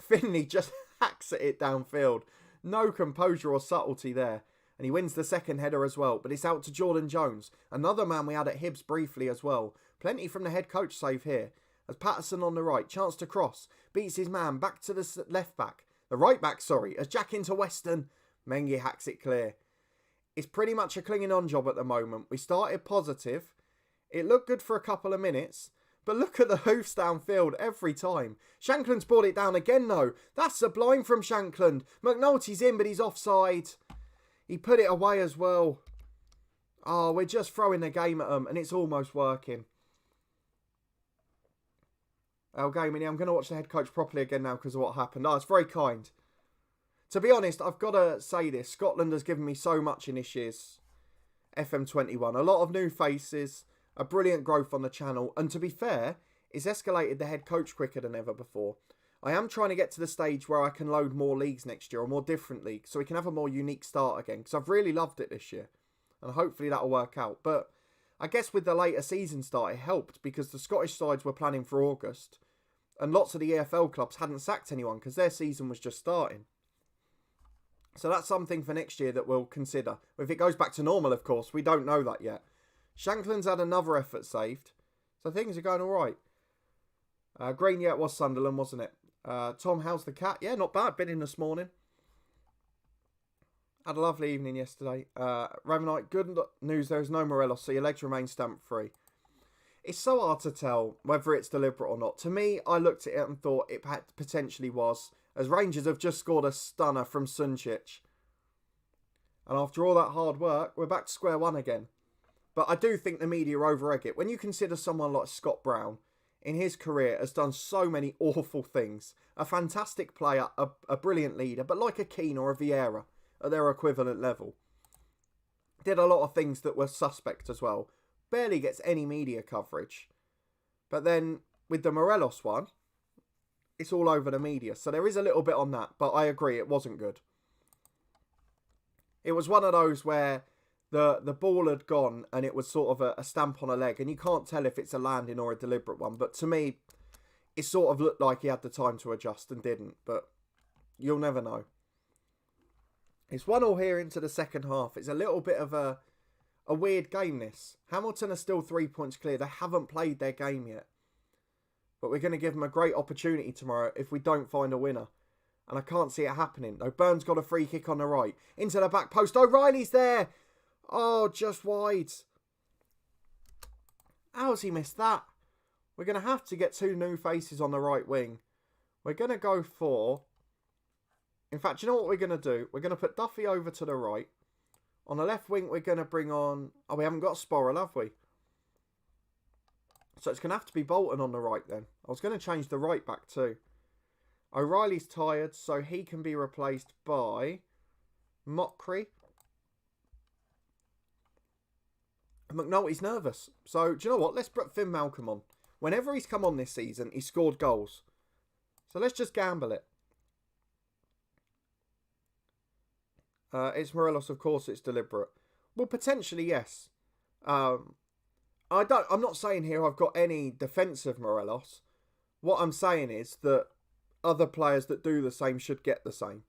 Finley just hacks at it downfield. No composure or subtlety there. And he wins the second header as well. But it's out to Jordan Jones. Another man we had at Hibs briefly as well. Plenty from the head coach save here. As Patterson on the right. Chance to cross. Beats his man. Back to the left back. The right back, sorry. As Jack into Weston. Mengi hacks it clear. It's pretty much a clinging on job at the moment. We started positive. It looked good for a couple of minutes. But look at the hoofs downfield every time. Shankland's brought it down again though. That's sublime from Shankland. McNulty's in but he's offside. He put it away as well. Oh, we're just throwing the game at them and it's almost working. Gaming, I'm going to watch the head coach properly again now because of what happened. Oh, it's very kind. To be honest, I've got to say this. Scotland has given me so much in this year's FM21. A lot of new faces, a brilliant growth on the channel. And to be fair, it's escalated the head coach quicker than ever before. I am trying to get to the stage where I can load more leagues next year or more different leagues so we can have a more unique start again. Because I've really loved it this year. And hopefully that'll work out. But I guess with the later season start, it helped because the Scottish sides were planning for August. And lots of the EFL clubs hadn't sacked anyone because their season was just starting. So that's something for next year that we'll consider. If it goes back to normal, of course, we don't know that yet. Shankland's had another effort saved. So things are going all right. Green, yeah, it was Sunderland, wasn't it? Tom, how's the cat? Yeah, not bad. Been in this morning. Had a lovely evening yesterday. Ravenite, good news. There is no Morelos, so your legs remain stamp-free. It's so hard to tell whether it's deliberate or not. To me, I looked at it and thought it potentially was. As Rangers have just scored a stunner from Suncic. And after all that hard work, we're back to square one again. But I do think the media over-egg it. When you consider someone like Scott Brown, in his career, has done so many awful things. A fantastic player, a brilliant leader, but like a Keane or a Vieira at their equivalent level. Did a lot of things that were suspect as well. Barely gets any media coverage. But then, with the Morelos one, it's all over the media. So there is a little bit on that, but I agree, it wasn't good. It was one of those where the ball had gone and it was sort of a stamp on a leg and you can't tell if it's a landing or a deliberate one. But to me, it sort of looked like he had the time to adjust and didn't. But you'll never know. It's 1-1 here into the second half. It's a little bit of a weird game, this. Hamilton are still 3 points clear. They haven't played their game yet. But we're going to give them a great opportunity tomorrow if we don't find a winner. And I can't see it happening. No, Burns got a free kick on the right. Into the back post. O'Reilly's there. Oh, just wide. How's he missed that? We're going to have to get 2 new faces on the right wing. We're going to go for... In fact, you know what we're going to do? We're going to put Duffy over to the right. On the left wing, we're going to bring on... Oh, we haven't got Sporrell, have we? So it's going to have to be Bolton on the right then. I was going to change the right back too. O'Reilly's tired, so he can be replaced by Mockery. McNulty's nervous. So, do you know what? Let's put Finn Malcolm on. Whenever he's come on this season, he's scored goals. So let's just gamble it. It's Morelos, of course. It's deliberate. Well, potentially yes. I'm not saying here I've got any defence of Morelos. What I'm saying is that other players that do the same should get the same.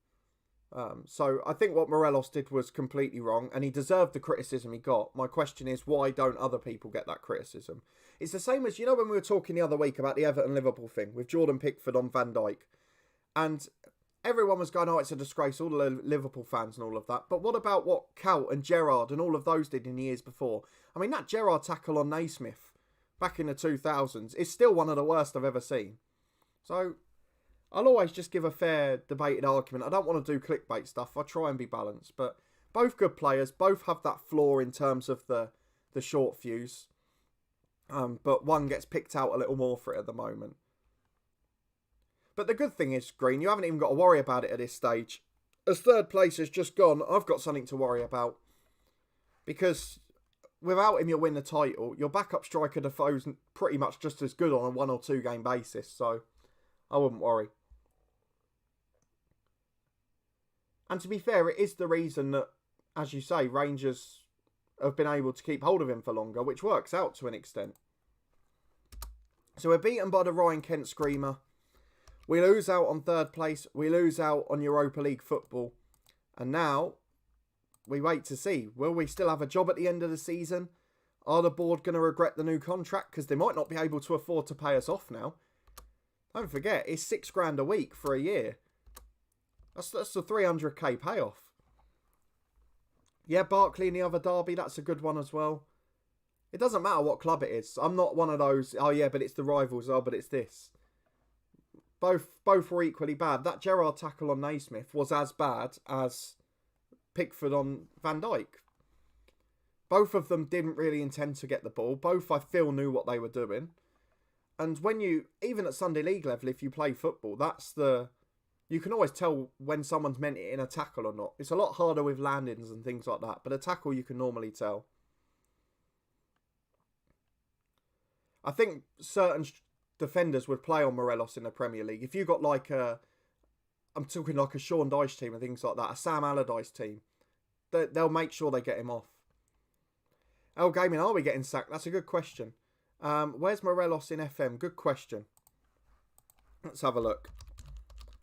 So I think what Morelos did was completely wrong, and he deserved the criticism he got. My question is, why don't other people get that criticism? It's the same as, when we were talking the other week about the Everton-Liverpool thing with Jordan Pickford on Van Dijk, and everyone was going, oh, it's a disgrace, all the Liverpool fans and all of that. But what about what Kalt and Gerrard and all of those did in the years before? I mean, that Gerrard tackle on Naismith back in the 2000s is still one of the worst I've ever seen. So I'll always just give a fair debated argument. I don't want to do clickbait stuff. I try and be balanced. But both good players, both have that flaw in terms of the short fuse. But one gets picked out a little more for it at the moment. But the good thing is, Green, you haven't even got to worry about it at this stage. As third place has just gone, I've got something to worry about. Because without him, you'll win the title. Your backup striker Defoe's pretty much just as good on a 1 or 2 game basis. So I wouldn't worry. And to be fair, it is the reason that, as you say, Rangers have been able to keep hold of him for longer, which works out to an extent. So we're beaten by the Ryan Kent Screamer. We lose out on third place. We lose out on Europa League football. And now we wait to see. Will we still have a job at the end of the season? Are the board going to regret the new contract? Because they might not be able to afford to pay us off now. Don't forget, it's $6,000 a week for a year. That's the 300k payoff. Yeah, Barkley in the other derby, that's a good one as well. It doesn't matter what club it is. I'm not one of those, oh yeah, but it's the rivals, oh, but it's this. Both were equally bad. That Gerrard tackle on Naismith was as bad as Pickford on Van Dijk. Both of them didn't really intend to get the ball. Both, I feel, knew what they were doing. And when even at Sunday League level, if you play football, you can always tell when someone's meant it in a tackle or not. It's a lot harder with landings and things like that. But a tackle, you can normally tell. I think certain defenders would play on Morelos in the Premier League. If you got I'm talking like a Sean Dyche team and things like that, a Sam Allardyce team, they'll make sure they get him off. El Gaming, are we getting sacked? That's a good question. Where's Morelos in FM? Good question. Let's have a look.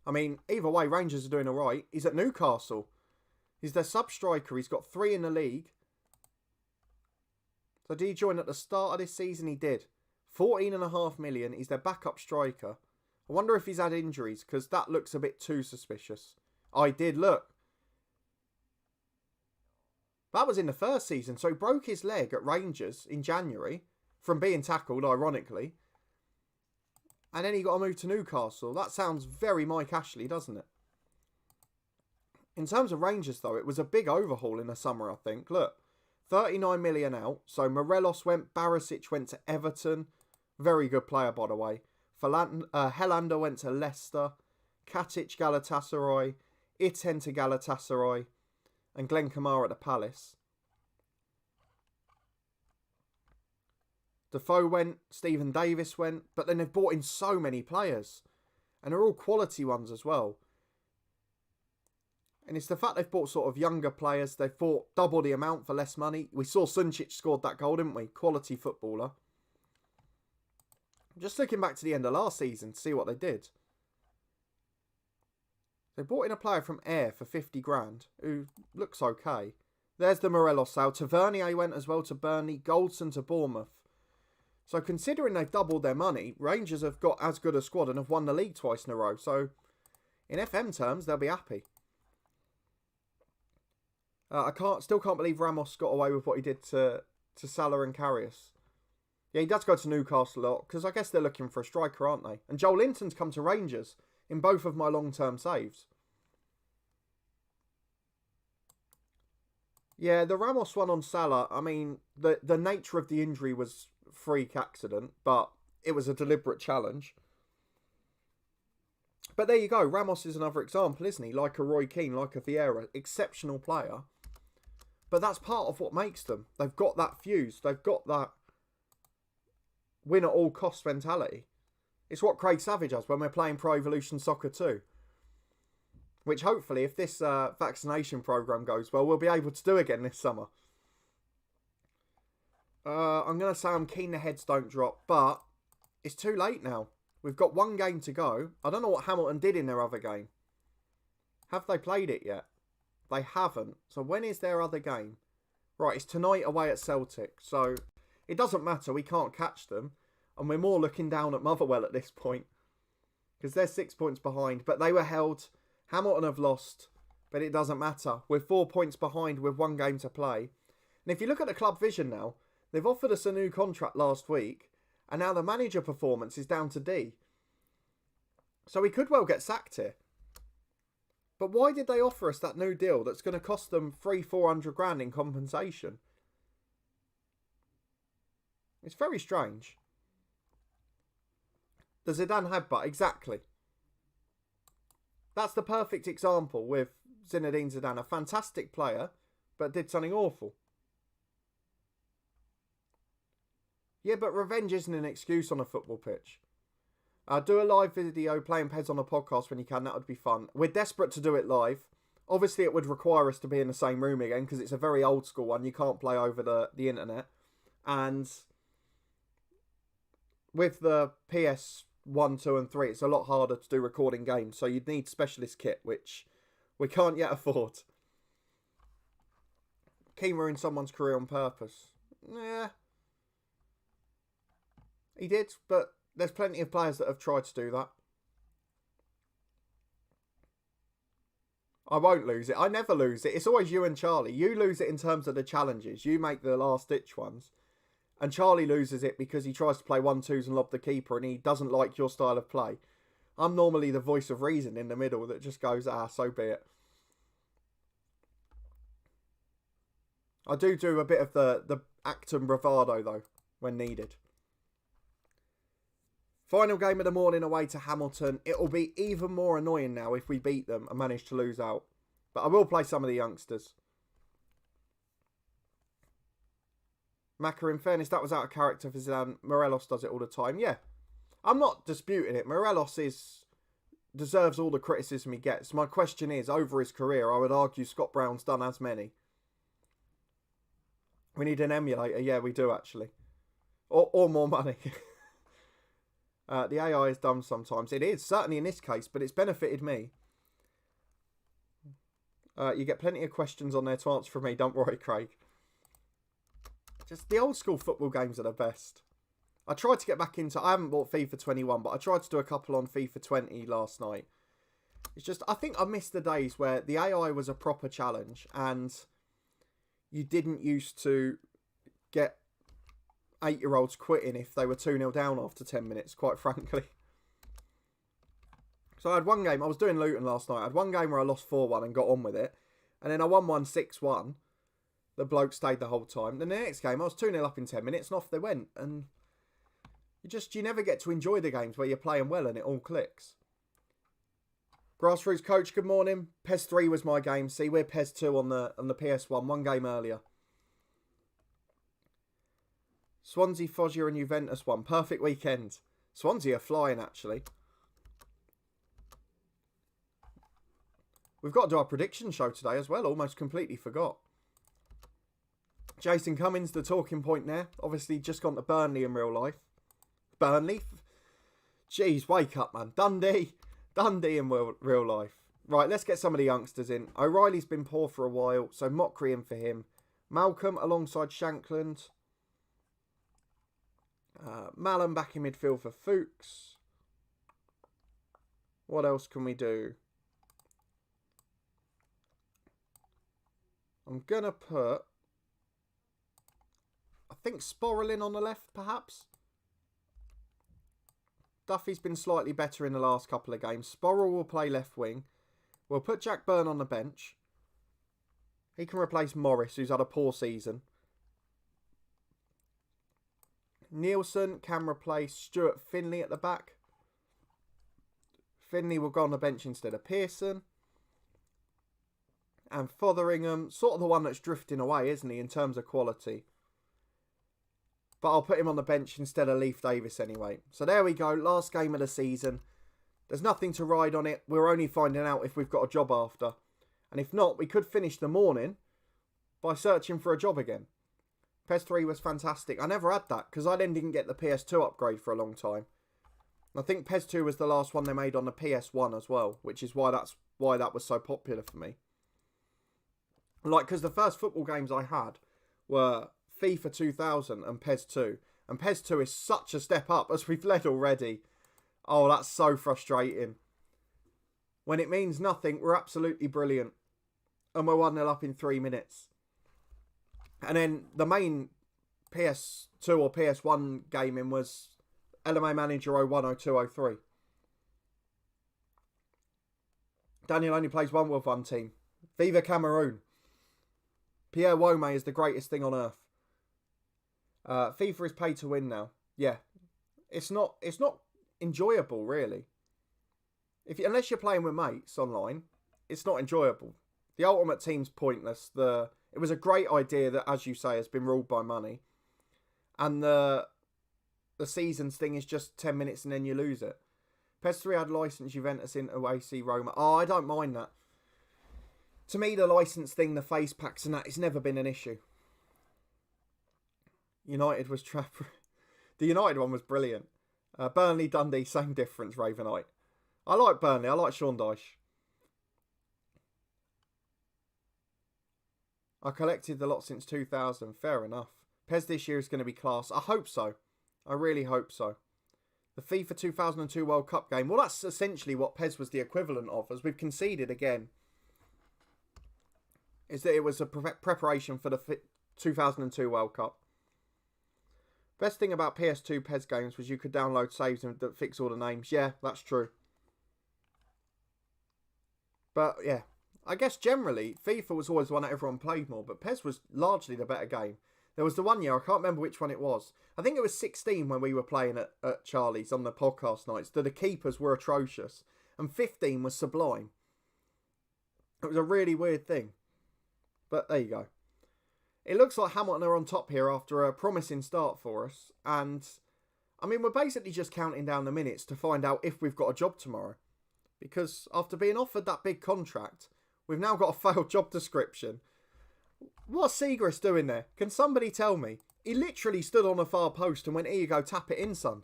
I mean, either way, Rangers are doing all right. He's at Newcastle. He's their sub-striker. He's got 3 in the league. So did he join at the start of this season? He did. 14.5 million. He's their backup striker. I wonder if he's had injuries, because that looks a bit too suspicious. I did look. That was in the first season. So he broke his leg at Rangers in January from being tackled, ironically. And then he got to move to Newcastle. That sounds very Mike Ashley, doesn't it? In terms of Rangers, though, it was a big overhaul in the summer, I think. Look, 39 million out. So Morelos went, Barisic went to Everton. Very good player, by the way. Helander went to Leicester. Katic, Galatasaray. Itten to Galatasaray. And Glenn Kamara at the Palace. Defoe went, Stephen Davis went, but then they've brought in so many players. And they're all quality ones as well. And it's the fact they've bought sort of younger players. They've bought double the amount for less money. We saw Sunčić scored that goal, didn't we? Quality footballer. Just looking back to the end of last season to see what they did. They brought in a player from Ayr for 50 grand, who looks okay. There's the Morelos sale. Tavernier went as well to Burnley. Goldson to Bournemouth. So considering they've doubled their money, Rangers have got as good a squad and have won the league twice in a row. So in FM terms, they'll be happy. I still can't believe Ramos got away with what he did to Salah and Karius. Yeah, he does go to Newcastle a lot, because I guess they're looking for a striker, aren't they? And Joel Linton's come to Rangers in both of my long-term saves. Yeah, the Ramos one on Salah, I mean, the nature of the injury was freak accident, but it was a deliberate challenge. But there you go, Ramos is another example, isn't he? Like a Roy Keane, like a Vieira, exceptional player. But that's part of what makes them. They've got that fuse, they've got that win at all cost mentality. It's what Craig Savage has when we're playing Pro Evolution Soccer 2. which hopefully, if this vaccination programme goes well, we'll be able to do again this summer. I'm going to say I'm keen the heads don't drop, but it's too late now. We've got one game to go. I don't know what Hamilton did in their other game. Have they played it yet? They haven't. So when is their other game? Right, it's tonight away at Celtic. So it doesn't matter. We can't catch them. And we're more looking down at Motherwell at this point. Because they're 6 points behind. But they were held. Hamilton have lost. But it doesn't matter. We're 4 points behind with one game to play. And if you look at the club vision now, they've offered us a new contract last week. And now the manager performance is down to D. So we could well get sacked here. But why did they offer us that new deal that's going to cost them 300-400 grand in compensation? It's very strange. The Zidane headbutt, exactly. That's the perfect example with Zinedine Zidane. A fantastic player, but did something awful. Yeah, but revenge isn't an excuse on a football pitch. Do a live video playing Pez on a podcast when you can. That would be fun. We're desperate to do it live. Obviously, it would require us to be in the same room again because it's a very old school one. You can't play over the internet. And with the PS1, 2 and 3, it's a lot harder to do recording games. So you'd need specialist kit, which we can't yet afford. Keema in someone's career on purpose. Yeah. He did, but there's plenty of players that have tried to do that. I won't lose it. I never lose it. It's always you and Charlie. You lose it in terms of the challenges. You make the last-ditch ones. And Charlie loses it because he tries to play 1-2s and lob the keeper and he doesn't like your style of play. I'm normally the voice of reason in the middle that just goes, so be it. I do a bit of the Acton bravado, though, when needed. Final game of the morning away to Hamilton. It'll be even more annoying now if we beat them and manage to lose out. But I will play some of the youngsters. Maka, in fairness, that was out of character for Zidane. Morelos does it all the time. Yeah, I'm not disputing it. Morelos deserves all the criticism he gets. My question is, over his career, I would argue Scott Brown's done as many. We need an emulator. Yeah, we do, actually. Or more money. The AI is dumb sometimes. It is, certainly in this case, but it's benefited me. You get plenty of questions on there to answer from me. Don't worry, Craig. Just the old school football games are the best. I tried to get back into... I haven't bought FIFA 21, but I tried to do a couple on FIFA 20 last night. It's just... I think I missed the days where the AI was a proper challenge and you didn't used to get 8-year-olds quitting if they were 2-0 down after 10 minutes, quite frankly. So I had one game, I was doing Luton last night, I had one game where I lost 4-1 and got on with it. And then I won 6-1. The bloke stayed the whole time. Then the next game, I was 2-0 up in 10 minutes and off they went. And you never get to enjoy the games where you're playing well and it all clicks. Grassroots coach, good morning. PES 3 was my game. See, we're PES 2 on the PS1, one game earlier. Swansea, Foggia and Juventus won. Perfect weekend. Swansea are flying, actually. We've got to do our prediction show today as well. Almost completely forgot. Jason Cummins, the talking point there. Obviously, just gone to Burnley in real life. Burnley? Jeez, wake up, man. Dundee in real life. Right, let's get some of the youngsters in. O'Reilly's been poor for a while, so Mockery in for him. Malcolm alongside Shankland. Mallam back in midfield for Fuchs. What else can we do? I'm going to put... I think Sporrelin on the left, perhaps. Duffy's been slightly better in the last couple of games. Sporrel will play left wing. We'll put Jack Byrne on the bench. He can replace Morris, who's had a poor season. Nielsen can replace Stuart Finley at the back. Finley will go on the bench instead of Pearson. And Fotheringham, sort of the one that's drifting away, isn't he, in terms of quality. But I'll put him on the bench instead of Leif Davis anyway. So there we go, last game of the season. There's nothing to ride on it. We're only finding out if we've got a job after. And if not, we could finish the morning by searching for a job again. PS3 was fantastic. I never had that because I then didn't get the PS2 upgrade for a long time. I think PS2 was the last one they made on the PS1 as well, which is why that was so popular for me. Like, because the first football games I had were FIFA 2000 and PES 2. And PES 2 is such a step up, as we've led already. Oh, that's so frustrating. When it means nothing, we're absolutely brilliant. And we're 1-0 up in 3 minutes. And then the main PS2 or PS1 gaming was LMA Manager 01, 02, 03. Daniel only plays one with one team. Viva Cameroon. Pierre Wome is the greatest thing on earth. FIFA is pay to win now. Yeah. It's not enjoyable, really. Unless you're playing with mates online, it's not enjoyable. The Ultimate Team's pointless. It was a great idea that, as you say, has been ruled by money. And the seasons thing is just 10 minutes and then you lose it. PS3 had licensed Juventus into AC Roma. Oh, I don't mind that. To me, the license thing, the face packs and that, it's never been an issue. United was The United one was brilliant. Burnley, Dundee, same difference, Ravenite. I like Burnley. I like Sean Dyche. I collected the lot since 2000. Fair enough. PES this year is going to be class. I hope so. I really hope so. The FIFA 2002 World Cup game. Well, that's essentially what PES was the equivalent of, as we've conceded again. Is that it was a preparation for the 2002 World Cup. Best thing about PS2 PES games was you could download saves that fix all the names. Yeah, that's true. But yeah, I guess generally FIFA was always the one that everyone played more, but PES was largely the better game. There was the one year, I can't remember which one it was. I think it was 16 when we were playing at Charlie's on the podcast nights, that the keepers were atrocious. And 15 was sublime. It was a really weird thing. But there you go. It looks like Hamilton are on top here after a promising start for us. And, I mean, we're basically just counting down the minutes to find out if we've got a job tomorrow. Because after being offered that big contract, we've now got a failed job description. What's Seagrass doing there? Can somebody tell me? He literally stood on a far post and went, here you go, tap it in, son.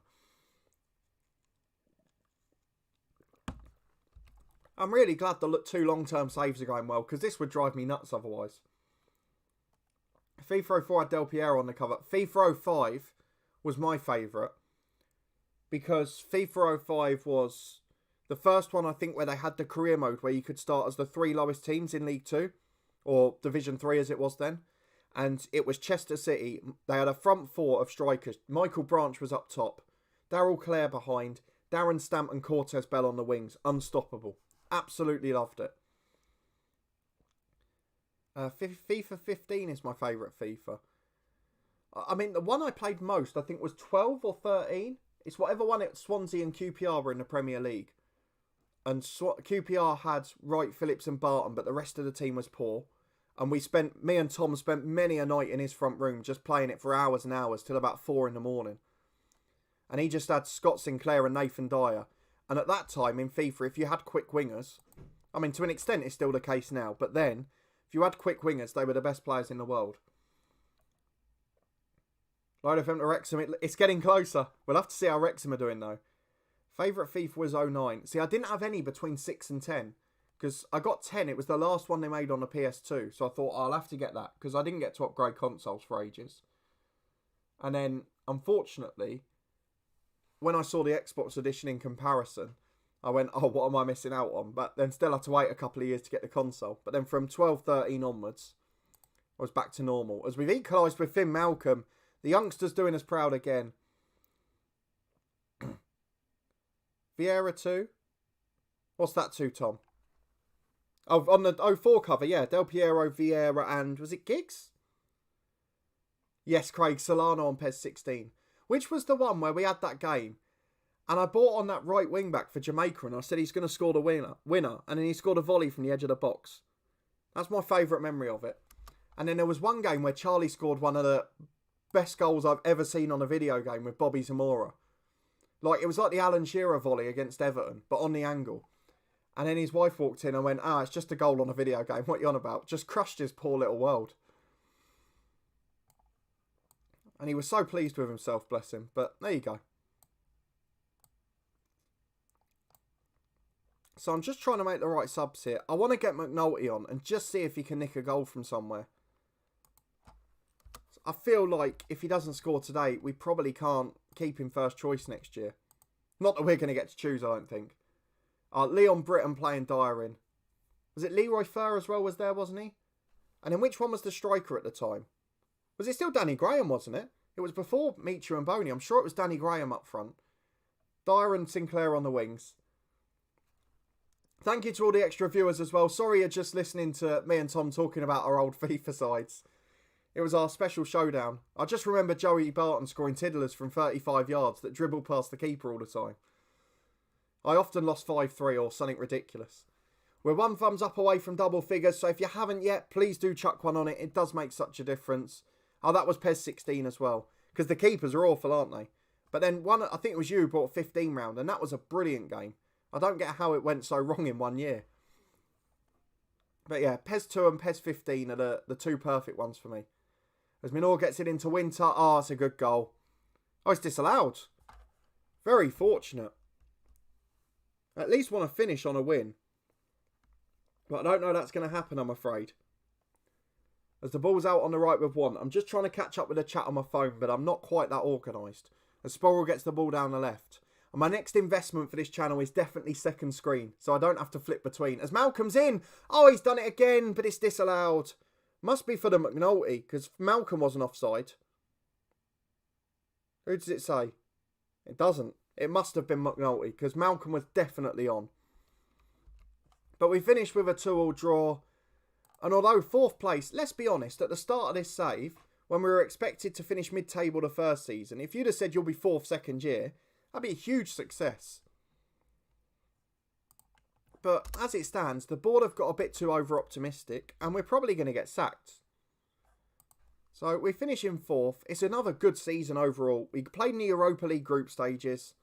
I'm really glad the 2 long-term saves are going well, because this would drive me nuts otherwise. FIFA 04 had Del Piero on the cover. FIFA 05 was my favourite, because FIFA 05 was the first one, I think, where they had the career mode, where you could start as the 3 lowest teams in League 2, or Division 3 as it was then. And it was Chester City. They had a front 4 of strikers. Michael Branch was up top. Darryl Clare behind. Darren Stamp and Cortez Bell on the wings. Unstoppable. Absolutely loved it. FIFA 15 is my favourite FIFA. I mean, the one I played most, I think, was 12 or 13. It's whatever one Swansea and QPR were in the Premier League. And QPR had Wright, Phillips and Barton, but the rest of the team was poor. And me and Tom spent many a night in his front room just playing it for hours and hours till about 4 in the morning. And he just had Scott Sinclair and Nathan Dyer. And at that time in FIFA, if you had quick wingers, I mean, to an extent it's still the case now, but then, if you had quick wingers, they were the best players in the world. Load FM to Wrexham, it's getting closer. We'll have to see how Wrexham are doing though. Favourite FIFA was 09. See, I didn't have any between 6 and 10. Because I got 10, it was the last one they made on the PS2. So I thought, I'll have to get that. Because I didn't get to upgrade consoles for ages. And then, unfortunately, when I saw the Xbox edition in comparison, I went, oh, what am I missing out on? But then still had to wait a couple of years to get the console. But then from 12, 13 onwards, I was back to normal. As we've equalised with Finn Malcolm, the youngsters doing us proud again. Vieira 2? What's that 2, Tom? Oh, on the 04 cover, yeah. Del Piero, Vieira, and was it Giggs? Yes, Craig Solano on PES 16. Which was the one where we had that game. And I bought on that right wing back for Jamaica and I said he's going to score the winner. And then he scored a volley from the edge of the box. That's my favourite memory of it. And then there was one game where Charlie scored one of the best goals I've ever seen on a video game with Bobby Zamora. Like, it was like the Alan Shearer volley against Everton, but on the angle. And then his wife walked in and went, it's just a goal on a video game. What are you on about? Just crushed his poor little world. And he was so pleased with himself, bless him. But there you go. So I'm just trying to make the right subs here. I want to get McNulty on and just see if he can nick a goal from somewhere. I feel like if he doesn't score today, we probably can't keep him first choice next year. Not that we're going to get to choose, I don't think. Leon Britton playing Dyer in. Was it Leroy Fer as well was there, wasn't he? And then which one was the striker at the time? Was it still Danny Graham, wasn't it? It was before Michu and Boney. I'm sure it was Danny Graham up front. Dyer and Sinclair on the wings. Thank you to all the extra viewers as well. Sorry you're just listening to me and Tom talking about our old FIFA sides. It was our special showdown. I just remember Joey Barton scoring tiddlers from 35 yards that dribbled past the keeper all the time. I often lost 5-3 or something ridiculous. We're one thumbs up away from double figures, so if you haven't yet, please do chuck one on it. It does make such a difference. Oh, that was PES 16 as well. Because the keepers are awful, aren't they? But then one, I think it was you who brought 15 round, and that was a brilliant game. I don't get how it went so wrong in 1 year. But yeah, PES 2 and PES 15 are the two perfect ones for me. As Minor gets it into Winter. It's a good goal. Oh, it's disallowed. Very fortunate. At least want to finish on a win. But I don't know that's going to happen, I'm afraid. As the ball's out on the right with one. I'm just trying to catch up with the chat on my phone, but I'm not quite that organised. As Sporrel gets the ball down the left. And my next investment for this channel is definitely second screen, so I don't have to flip between. As Malcolm's in. Oh, he's done it again, but it's disallowed. Must be for the McNulty, because Malcolm wasn't offside. Who does it say? It doesn't. It must have been McNulty, because Malcolm was definitely on. But we finished with a 2-2 draw. And although 4th place, let's be honest, at the start of this save, when we were expected to finish mid-table the first season, if you'd have said you'll be 4th second year, that'd be a huge success. But as it stands, the board have got a bit too over-optimistic, and we're probably going to get sacked. So we finish in 4th. It's another good season overall. We played in the Europa League group stages.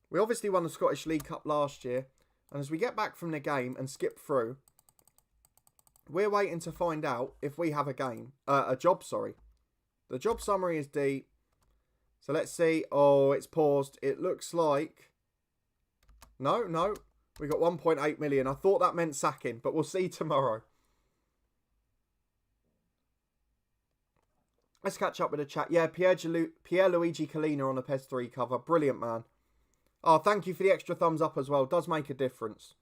We obviously won the Scottish League Cup last year. And as we get back from the game and skip through, we're waiting to find out if we have a job. The job summary is D. So let's see. Oh, it's paused. It looks like... No. We got 1.8 million. I thought that meant sacking, but we'll see tomorrow. Let's catch up with the chat. Yeah, Pierluigi Collina on the PES 3 cover. Brilliant, man. Oh, thank you for the extra thumbs up as well. Does make a difference.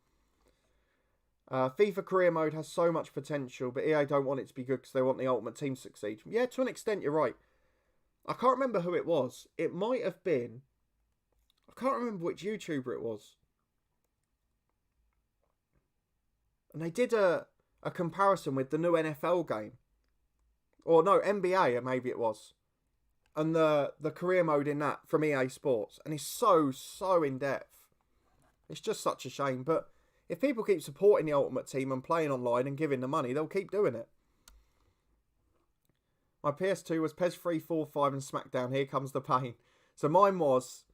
FIFA career mode has so much potential, but EA don't want it to be good because they want the ultimate team to succeed. Yeah, to an extent, you're right. I can't remember who it was. It might have been... I can't remember which YouTuber it was. And they did a comparison with the new NFL game. Or no, NBA maybe it was. And the career mode in that from EA Sports. And it's so in depth. It's just such a shame. But if people keep supporting the Ultimate Team and playing online and giving the money, they'll keep doing it. My PS2 was PES 3, 4, 5 and SmackDown. Here comes the pain. So mine was...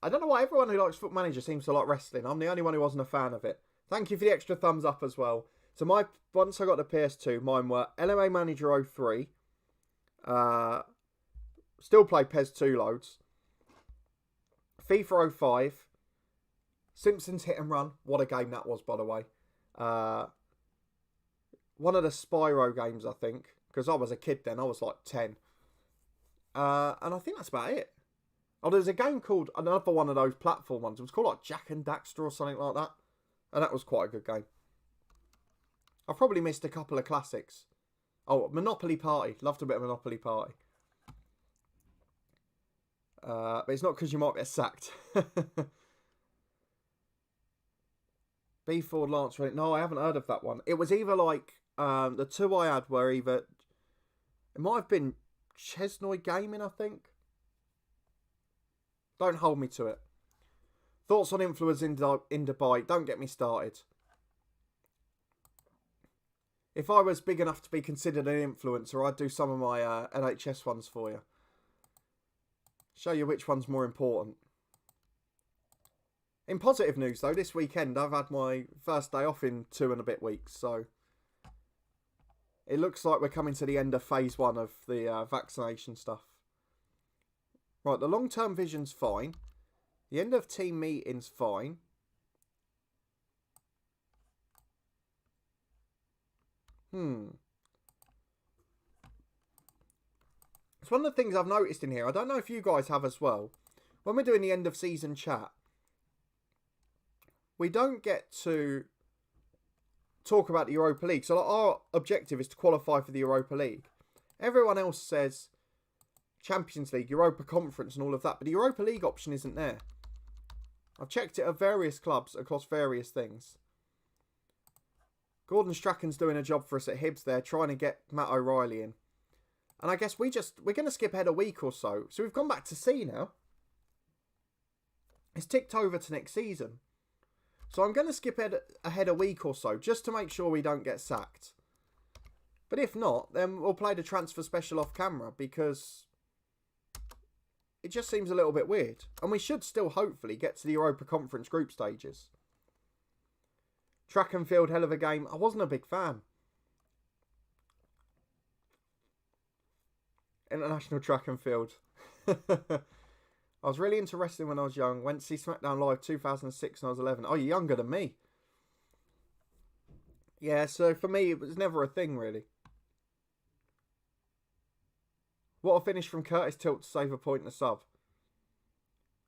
I don't know why everyone who likes Foot Manager seems to like wrestling. I'm the only one who wasn't a fan of it. Thank you for the extra thumbs up as well. So once I got the PS2, mine were LMA Manager 03. Still play PES 2 loads. FIFA 05. Simpsons Hit and Run. What a game that was, by the way. One of the Spyro games, I think. Because I was a kid then. I was like 10. And I think that's about it. Oh, there's a game called... Another one of those platform ones. It was called like Jack and Daxter or something like that. And that was quite a good game. I've probably missed a couple of classics. Oh, Monopoly Party. Loved a bit of Monopoly Party. But it's not because you might get sacked. B Ford Lance. No, I haven't heard of that one. It was either like... the two I had were either... It might have been Chesnoy Gaming, I think. Don't hold me to it. Thoughts on influencers in Dubai? Don't get me started. If I was big enough to be considered an influencer, I'd do some of my NHS ones for you. Show you which one's more important. In positive news though, this weekend I've had my first day off in 2 and a bit weeks, so it looks like we're coming to the end of phase 1 of the vaccination stuff. Right, the long-term vision's fine. The end of team meeting's fine. It's one of the things I've noticed in here. I don't know if you guys have as well. When we're doing the end of season chat, we don't get to talk about the Europa League. So our objective is to qualify for the Europa League. Everyone else says Champions League, Europa Conference and all of that. But the Europa League option isn't there. I've checked it at various clubs across various things. Gordon Strachan's doing a job for us at Hibs there, trying to get Matt O'Reilly in. And I guess we're going to skip ahead a week or so. So we've gone back to C now. It's ticked over to next season. So I'm going to skip ahead a week or so just to make sure we don't get sacked. But if not, then we'll play the transfer special off camera because it just seems a little bit weird. And we should still hopefully get to the Europa Conference group stages. Track and field, hell of a game. I wasn't a big fan. International track and field. I was really into wrestling when I was young. Went to see SmackDown Live 2006 when I was 11. Oh, you're younger than me. Yeah, so for me, it was never a thing, really. What a finish from Curtis Tilt to save a point in a sub.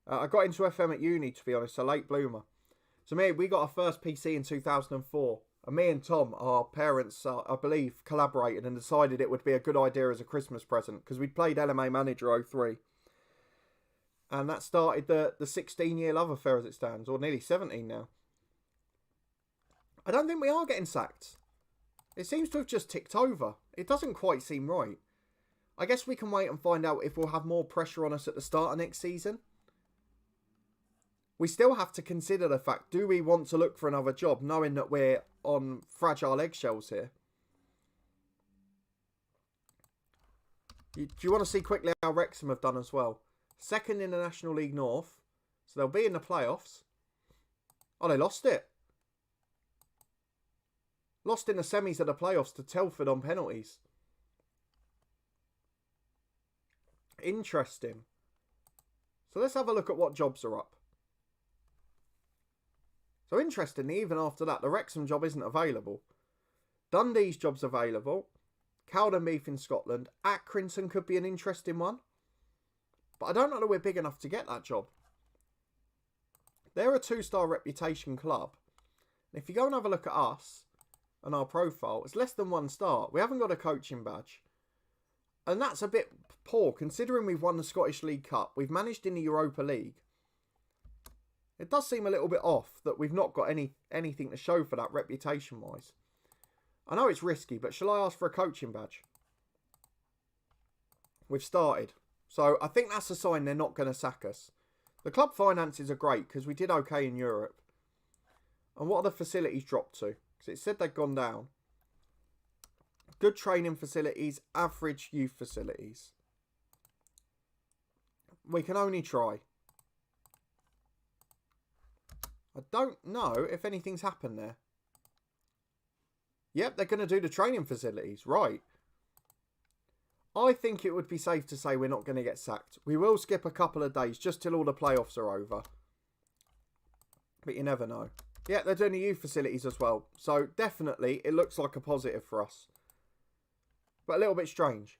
I got into FM at uni, to be honest, a late bloomer. So we got our first PC in 2004. And me and Tom, our parents, I believe, collaborated and decided it would be a good idea as a Christmas present. Because we'd played LMA Manager 03. And that started the 16-year love affair as it stands. Or nearly 17 now. I don't think we are getting sacked. It seems to have just ticked over. It doesn't quite seem right. I guess we can wait and find out if we'll have more pressure on us at the start of next season. We still have to consider the fact, do we want to look for another job knowing that we're on fragile eggshells here? Do you want to see quickly how Wrexham have done as well? Second in the National League North. So they'll be in the playoffs. Oh, they lost it. Lost in the semis of the playoffs to Telford on penalties. Interesting. So let's have a look at what jobs are up. So interestingly, even after that, the Wrexham job isn't available. Dundee's job's available. Cowdenbeath in Scotland. Accrington could be an interesting one. But I don't know that we're big enough to get that job. They're a 2-star reputation club. And if you go and have a look at us and our profile, it's less than 1 star. We haven't got a coaching badge. And that's a bit poor considering we've won the Scottish League Cup. We've managed in the Europa League. It does seem a little bit off that we've not got anything to show for that reputation-wise. I know it's risky, but shall I ask for a coaching badge? We've started. So I think that's a sign they're not going to sack us. The club finances are great because we did okay in Europe. And what are the facilities dropped to? Because it said they'd gone down. Good training facilities, average youth facilities. We can only try. I don't know if anything's happened there. Yep, they're going to do the training facilities. Right. I think it would be safe to say we're not going to get sacked. We will skip a couple of days just till all the playoffs are over. But you never know. Yeah, they're doing the youth facilities as well. So definitely it looks like a positive for us. But a little bit strange.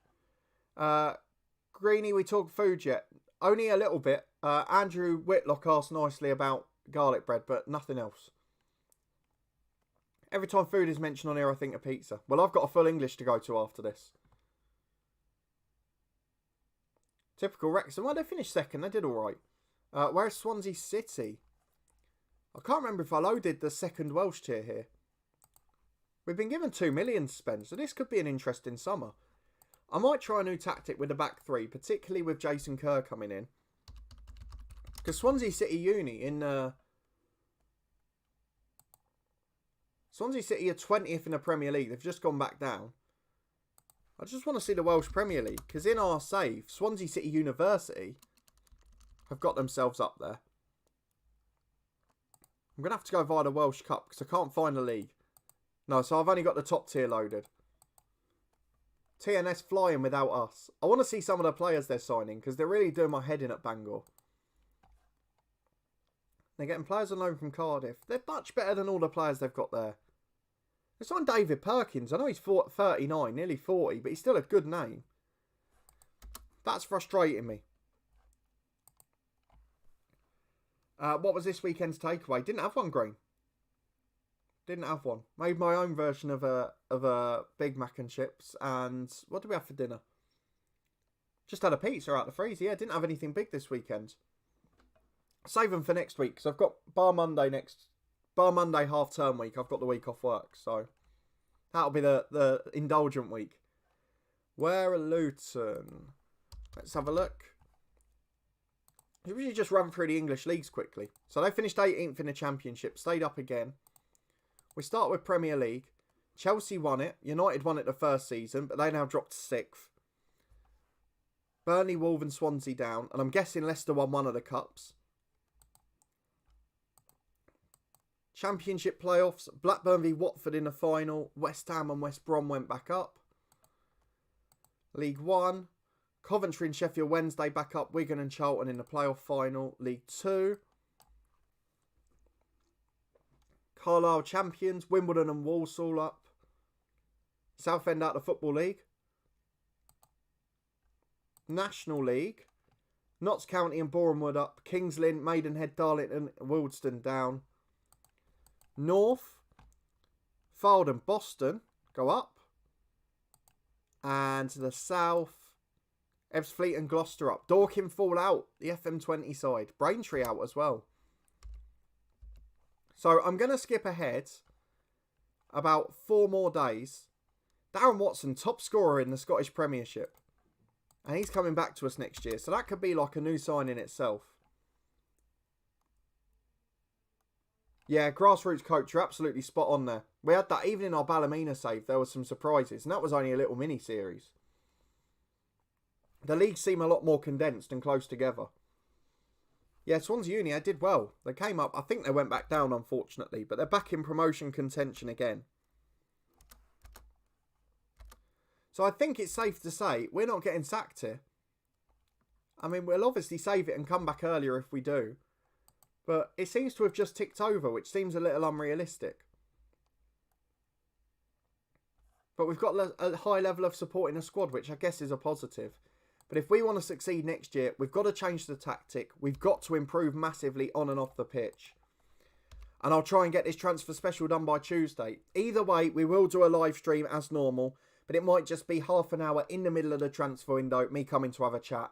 Greenie, we talked food yet? Only a little bit. Andrew Whitlock asked nicely about garlic bread, but nothing else. Every time food is mentioned on here, I think of pizza. Well, I've got a full English to go to after this. Typical Wrexham. Well, they finished second. They did all right. Where's Swansea City? I can't remember if I loaded the second Welsh tier here. We've been given 2 million to spend, so this could be an interesting summer. I might try a new tactic with the back three, particularly with Jason Kerr coming in. Because Swansea City Uni in... Swansea City are 20th in the Premier League. They've just gone back down. I just want to see the Welsh Premier League. Because in our save, Swansea City University have got themselves up there. I'm going to have to go via the Welsh Cup because I can't find the league. No, so I've only got the top tier loaded. TNS flying without us. I want to see some of the players they're signing because they're really doing my head in at Bangor. They're getting players on loan from Cardiff. They're much better than all the players they've got there. They signed David Perkins. I know he's 39, nearly 40, but he's still a good name. That's frustrating me. What was this weekend's takeaway? Didn't have one, Green. Didn't have one. Made my own version of a Big Mac and chips. And what did we have for dinner? Just had a pizza out the freezer. Yeah, didn't have anything big this weekend. Save them for next week because I've got Bar Monday half term week. I've got the week off work, so that'll be the indulgent week. Where are Luton? Let's have a look. Usually just run through the English leagues quickly. So they finished 18th in the Championship, stayed up again. We start with Premier League. Chelsea won it. United won it the first season, but they now dropped to 6th. Burnley, Wolves and Swansea down, and I'm guessing Leicester won one of the cups. Championship playoffs, Blackburn v Watford in the final. West Ham and West Brom went back up. League 1, Coventry and Sheffield Wednesday back up. Wigan and Charlton in the playoff final. League 2, Carlisle champions, Wimbledon and Walsall up. Southend out of the Football League. National League, Notts County and Boreham Wood up. Kings Lynn, Maidenhead, Darlington, Wildston down. North, Fylde and Boston go up. And to the south, Ebbsfleet and Gloucester up. Dorking fall out, the FM20 side. Braintree out as well. So I'm going to skip ahead about 4 more days. Darren Watson, top scorer in the Scottish Premiership. And he's coming back to us next year. So that could be like a new sign in itself. Yeah, grassroots coach, you're absolutely spot on there. We had that even in our Ballymena save. There were some surprises. And that was only a little mini-series. The leagues seem a lot more condensed and close together. Yeah, Swansea Uni did well. They came up. I think they went back down, unfortunately. But they're back in promotion contention again. So I think it's safe to say we're not getting sacked here. I mean, we'll obviously save it and come back earlier if we do. But it seems to have just ticked over, which seems a little unrealistic. But we've got a high level of support in the squad, which I guess is a positive. But if we want to succeed next year, we've got to change the tactic. We've got to improve massively on and off the pitch. And I'll try and get this transfer special done by Tuesday. Either way, we will do a live stream as normal. But it might just be half an hour in the middle of the transfer window, me coming to have a chat.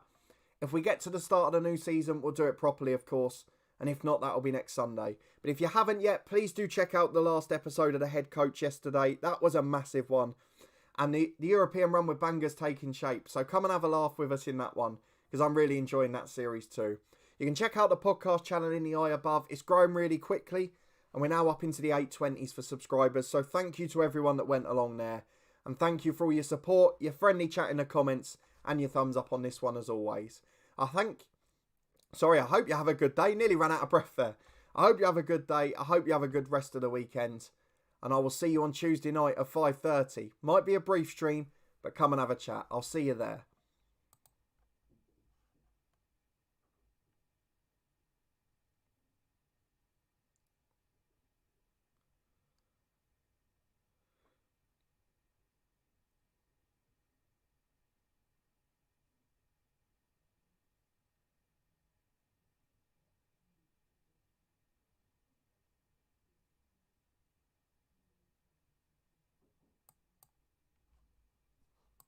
If we get to the start of the new season, we'll do it properly, of course. And if not, that'll be next Sunday. But if you haven't yet, please do check out the last episode of The Head Coach yesterday. That was a massive one. And the European run with bangers taking shape. So come and have a laugh with us in that one. Because I'm really enjoying that series too. You can check out the podcast channel in the eye above. It's growing really quickly. And we're now up into the 820s for subscribers. So thank you to everyone that went along there. And thank you for all your support, your friendly chat in the comments. And your thumbs up on this one as always. I hope you have a good day. Nearly ran out of breath there. I hope you have a good day. I hope you have a good rest of the weekend. And I will see you on Tuesday night at 5:30. Might be a brief stream, but come and have a chat. I'll see you there.